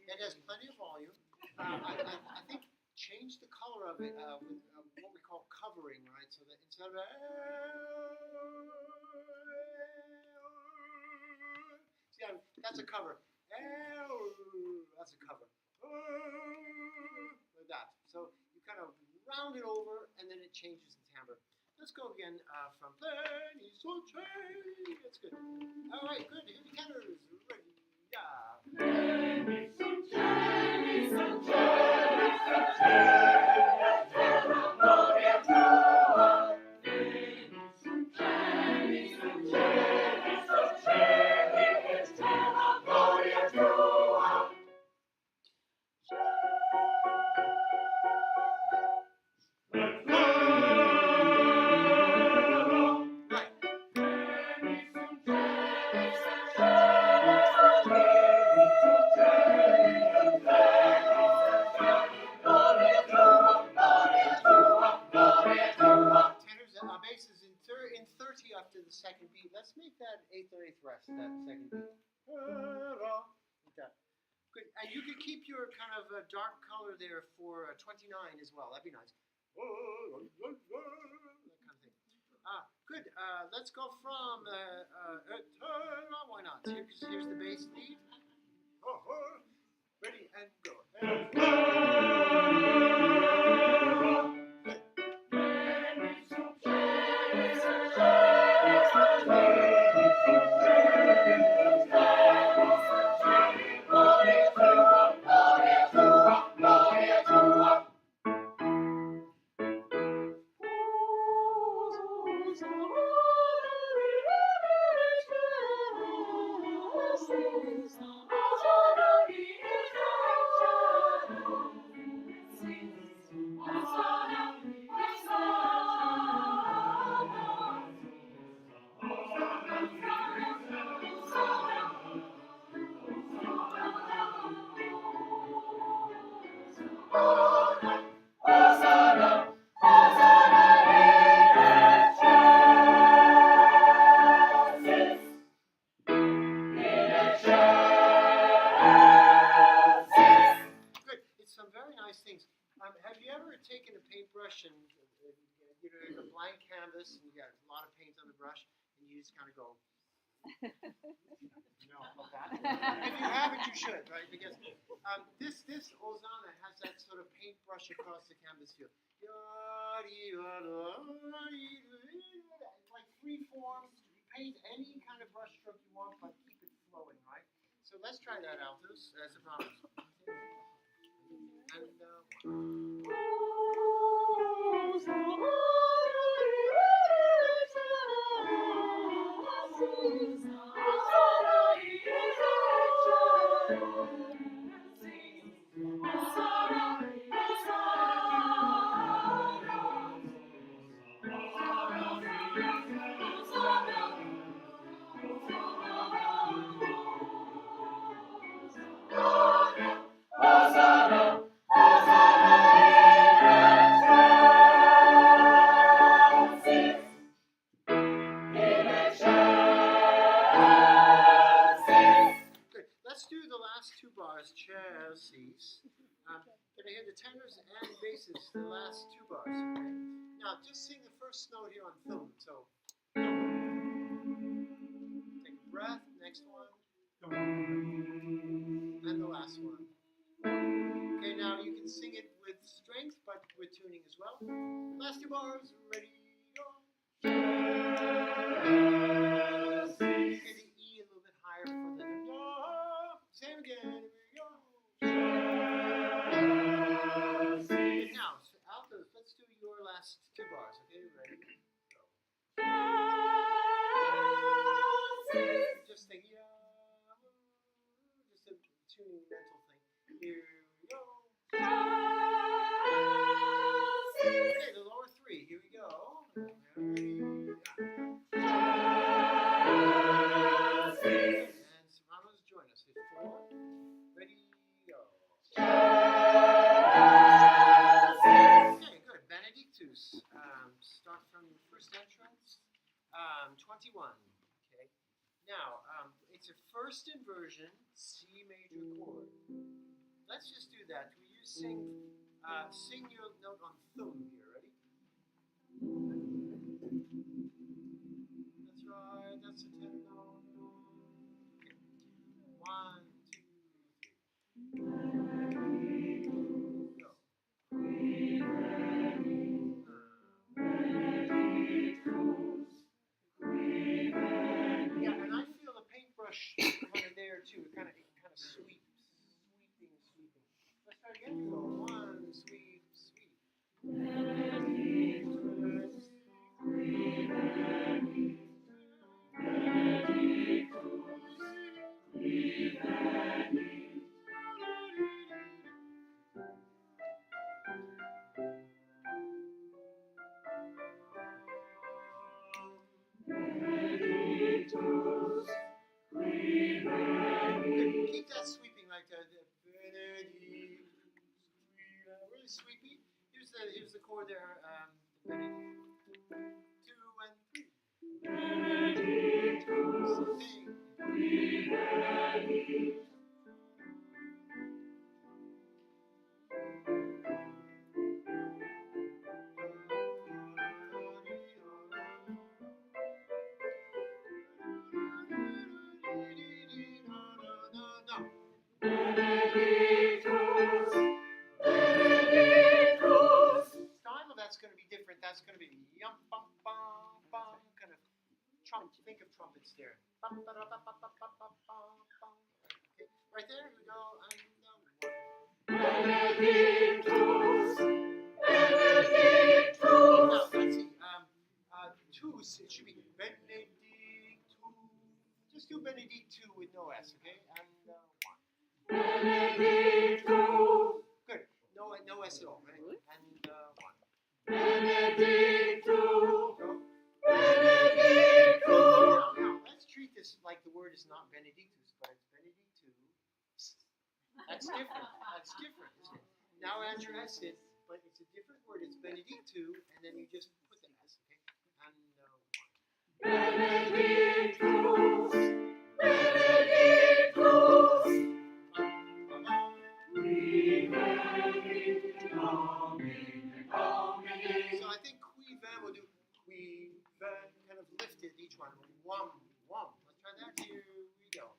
It has plenty of volume. I think change the color of it with what we call covering, right? So that instead of see, that's a cover. That's a cover. Like that. So you kind of round it over, and then it changes the timbre. Let's go again from pleni suce. That's good. All right, good. Here the tenors. Ready? Yeah. Tenors bass is in 30 after the second beat. Let's make that eighth or eighth rest, that second beat. Like that. Good. And you could keep your kind of dark color there for 29 as well. That'd be nice. That kind of thing. Good. Let's go from why not? Here's the bass lead. Ready and go. canvas and you got a lot of paint on the brush, and you just kind of go. No, not that. If you haven't, you should, right? Because this Ozana has that sort of paintbrush across the canvas feel. Like free form. Paint any kind of brush stroke you want, but keep it flowing, right? So let's try that, altos, sopranos. And good. Let's do the last two bars, Chelsea's. Can I hear the tenors and basses, the last two bars, okay? Now, just sing the first note here on thumb. So, take a breath, next one. And the last one. Okay, now you can sing it with strength, but with tuning as well. Last two bars, ready, go. Okay, the E a little bit higher for the do. Same again, here we go. Okay, now, so altos, let's do your last two bars, okay? Ready, go. Just think, just a tuning mental thing. Here we go. Okay, the lower three. Here we go. And sopranos join us. Hit 4. Ready, go. Okay, good. Benedictus. Start from first entrance. 21. Okay. Now, it's a first inversion C major chord. Let's just do that. Will you sing your note on thumb here? Ready? That's right. That's a tenor note. Okay. 1, 2, 3. Go. Yeah, and I feel the paintbrush kind of there too. It kind of sweeps, sweeping. Let's try again. Go 1, sweep, sweep. Keep that sweeping like that. Really sweepy. Here's the chord there. The 2 and 3. Style, that's going to be different. That's going to be yum bum bum bum kind of trumpet. Think of trumpets there. Bum, ba, da, ba, ba, ba, ba, ba, bum, bum. Okay, right there we go. Now let's see. Tus. It should be Benedictus. Just do Benedictus with no S, okay? And 1. Good. No S at all, right? And 1. Now, let's treat this like the word is not Benedictus, but it's Benedictus. That's different. That's different, isn't it? Now add your S in, but it's a different word. It's Benedictus, and then you just put the S, okay? And 1. So I think qui vem will do qui one. Wum, wum. Let's try that. Here we go.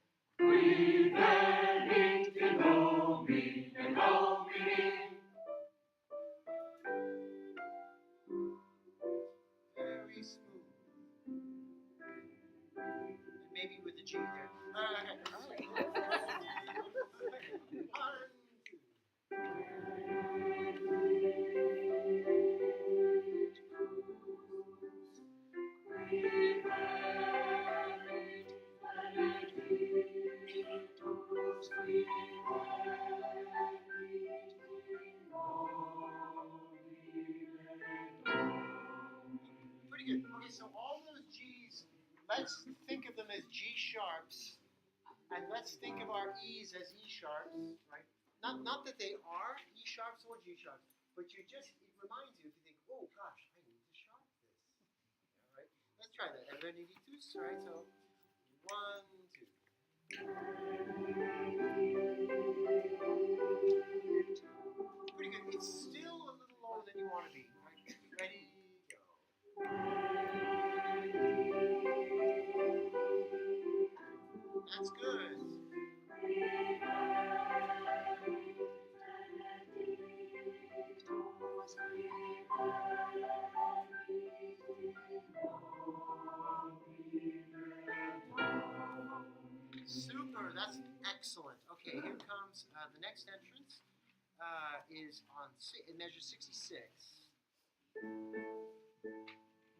Very smooth. And maybe with the G there. Okay. One, two. Pretty good. Okay, so all those G's, let's think of them as G sharps, and let's think of our E's as E sharps, right? Not that they are E sharps or G sharps, but it reminds you if you think, oh gosh, I need to sharp this. All right, let's try that. Everybody need to, right? So, 1, 2. Pretty good. It's still a little lower than you want to be. Right? Ready, go. That's good. Super. That's excellent. Okay, here comes the next entrance. Is on it measures 66.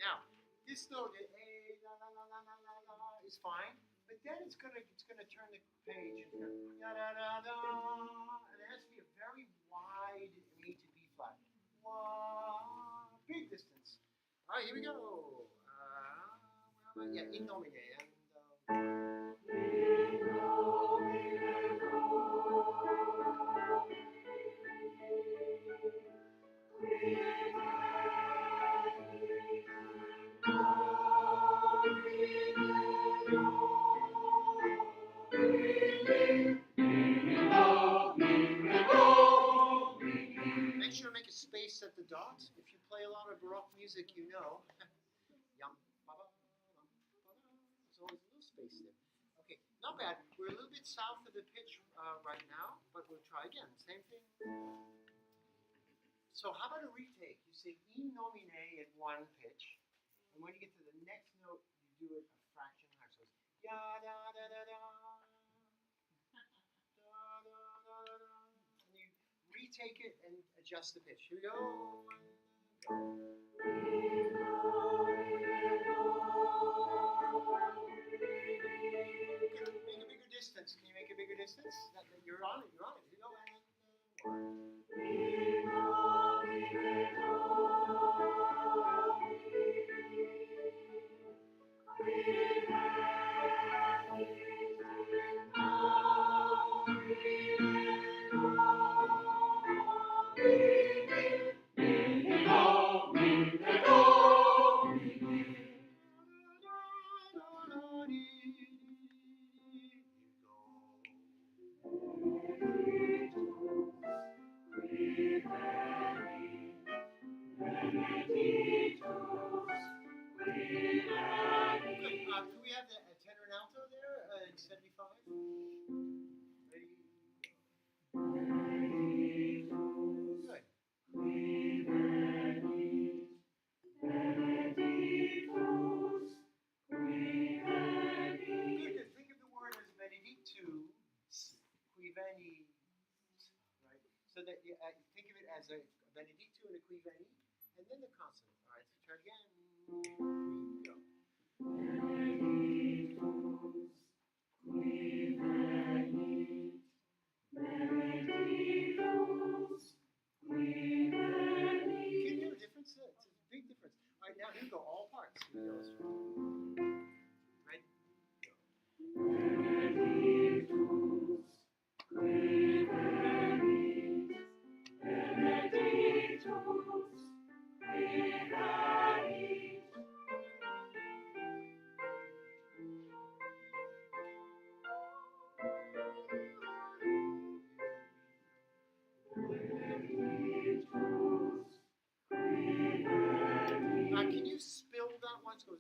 Now, this note A la la la la la la la is fine, but then it's gonna turn the page and da da da da, and it has to be a very wide A to B flat. Wah, big distance. All right, here we go. Where am I? Yeah, in domine and. Make sure to make a space at the dot. If you play a lot of Baroque music, you know. Yum, ba, ba, bum, ba, da. There's always a little space there. Okay, not bad. We're a little bit south of the pitch right now, but we'll try again. Same thing. So how about a retake? You sing E nomine in one pitch, and when you get to the next note, you do it a fraction higher. So it's ya da da da da. And you retake it and adjust the pitch. Here we go. Good. Make a bigger distance. Can you make a bigger distance? You're on it. You're on it. Here you go. Can we have a tenor and alto there in 75? Ready? Good. Good. Think of the word as benedictus, qui veni, right? So that think of it as a benedictu and a qui veni, and then the consonant. All right, so try it again. Go. Can you hear a difference? It's a big difference. All right, now here we go. All parts. Here we go. Right? Can you spill that once? Goes.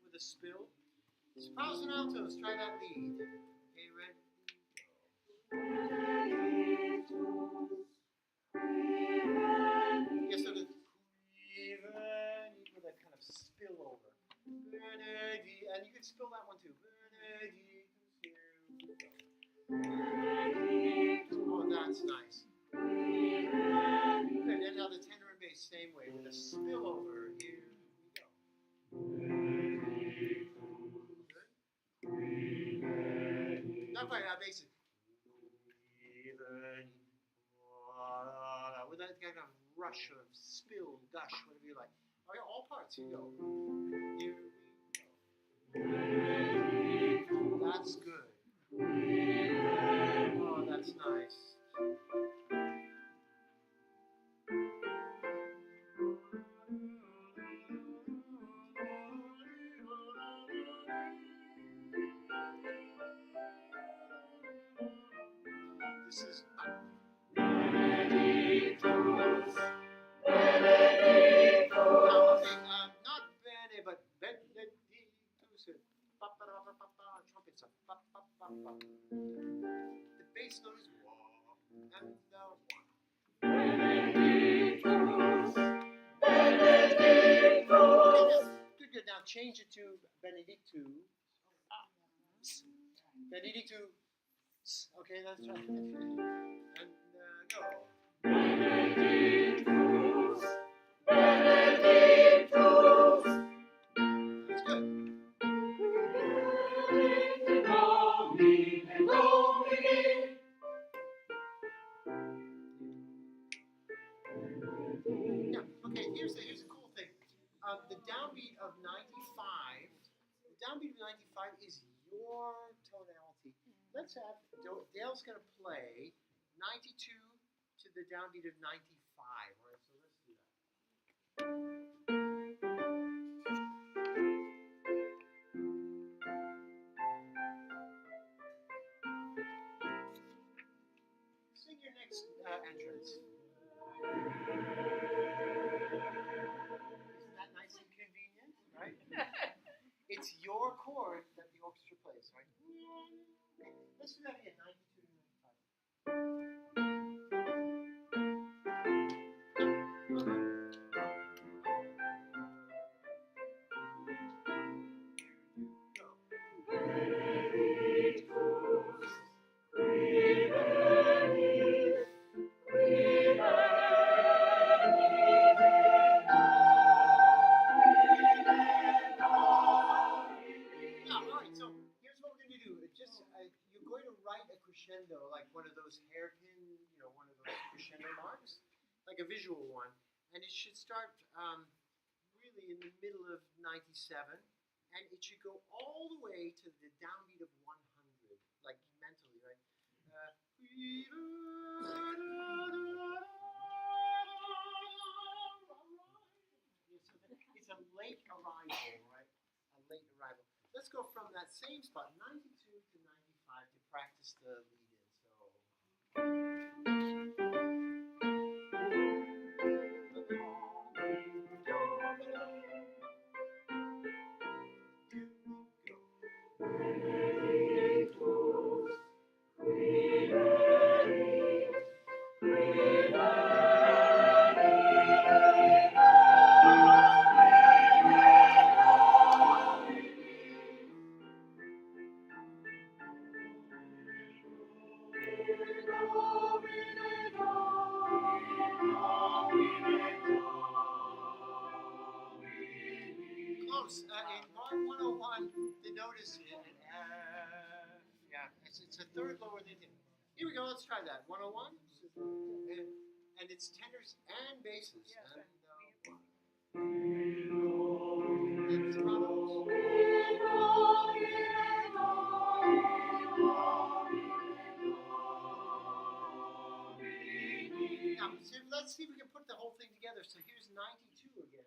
with a spill. Sopranos and altos, try that lead. Okay, ready? Yes, so the with a kind of spill over. And you can spill that one too. Oh, that's nice. Good, and now the tenor and bass, same way, with a spill over. Here we go. Good. Not quite basic. With that kind of rush of spill, gush, whatever you like. Okay, all parts, here you go. Here we go. That's good. Oh, that's nice. This is not bene, but benedictus. Trumpet stuff. The bass note is wah, and the good. Now change it to benedictus. Benedictus. Okay, that's right. And go. That's good. Yeah. Okay. Here's a cool thing. The downbeat of 95. The downbeat of 95 is your tonality. Let's have Dale's gonna play 92 to the downbeat of 95. All right. So let's do that. Sing your next entrance. Isn't that nice and convenient, right? It's your chord that the orchestra plays, right? Okay, let's do that again, 92 to 95. You're going to write a crescendo, like one of those hairpin, one of those crescendo marks, like a visual one, and it should start really in the middle of 97, and it should go all the way to the downbeat of 100, like mentally, right? It's a late arrival, right? A late arrival. Let's go from that same spot, 92 to 95, to practice the lead-in. Close. In bar 101, the note is an F. Yeah, it's a third lower than it. Here we go. Let's try that. 101, and it's tenors and basses. And sopranos. Now, let's see if we can put the whole thing together. So here's 92 again.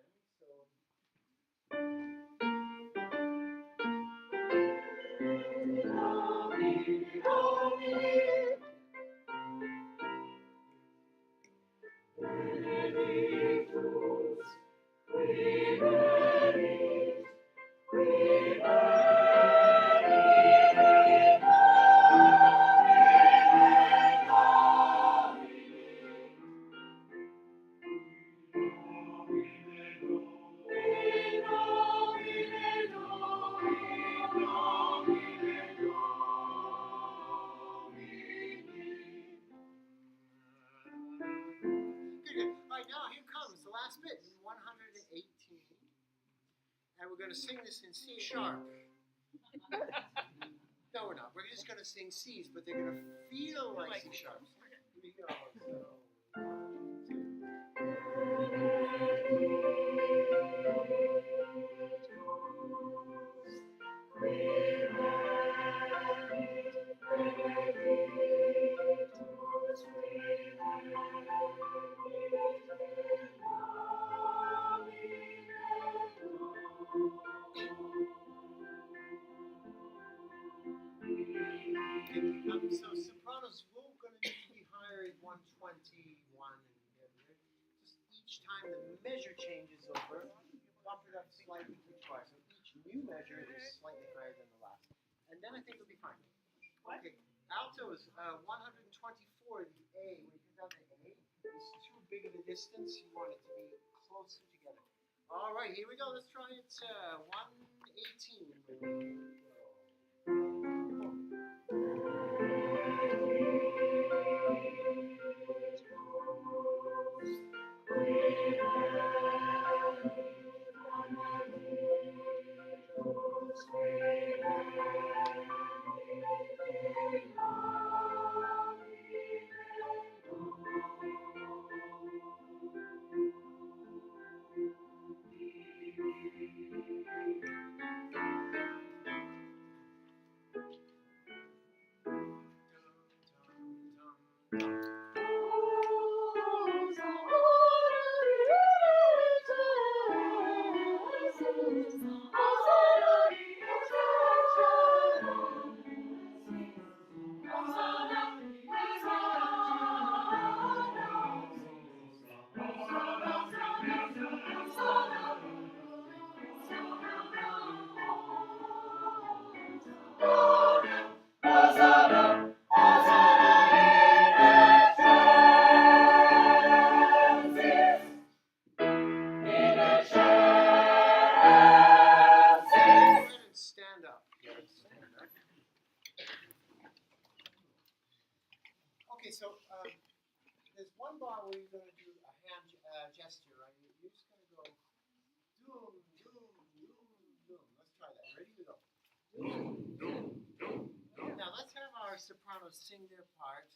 we're going to sing this in C sharp. No, we're not. We're just going to sing C's, but they're going to feel like C sharps. Here we go. So, 1, 2. So sopranos will going to need to be higher at 121, and just each time the measure changes over, bump it up slightly each bar. So each new measure is slightly higher than the last, and then I think it'll be fine. Okay, altos 124. The A, when you come down to A, is too big of a distance. You want it to be closer together. All right, here we go. Let's try it. 118. Stand up. Okay, so there's one bar where you're going to do a hand gesture, right? You're just going to go doom, doom, doom, doom. Let's try that. Ready to go. Doom, doom, doom, doom. Now let's have our sopranos sing their part,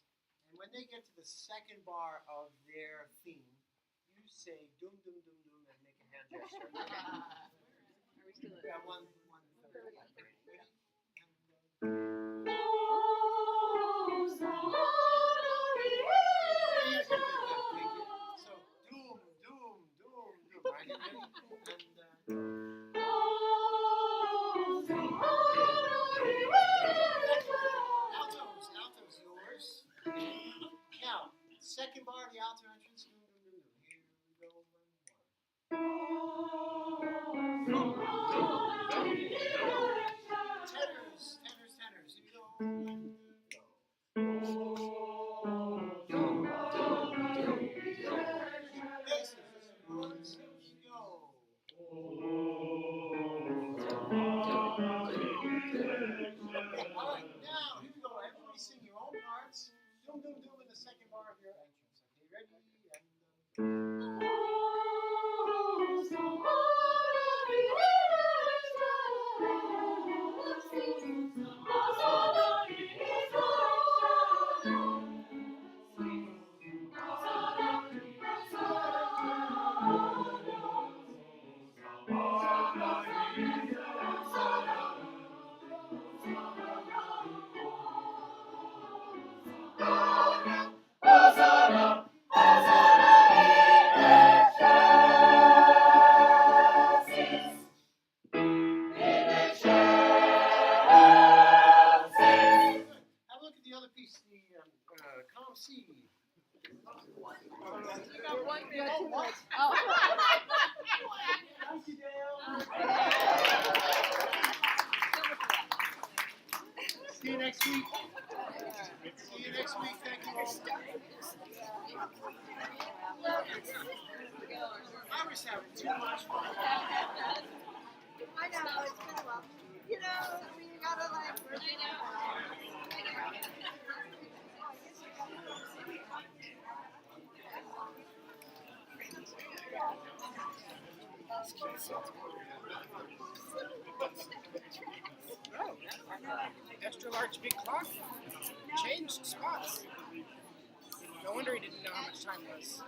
and when they get to the second bar of their theme, you say doom, doom, doom, doom, and make a hand gesture. Are we still at Yeah, one. Ready? So doom, doom, doom, doom. Right? Altos, yours. Now, second bar of the alto entrance. Doom, doom, doom, doom. Here we go. Tenors. Here we go. Alright, now here we go. Everybody sing your own parts. Doom, doom, doom in the second bar of your entrance. Okay, ready? Have a look at the other piece, the column C. You got 1 minute. Oh, what? Oh. Thank you, Dale. See you next week. Thank you all. I was having too much fun. I know, it's been a while. You know, we gotta like work it out. Extra large big clock. Changed spots. No wonder he didn't know how much time was.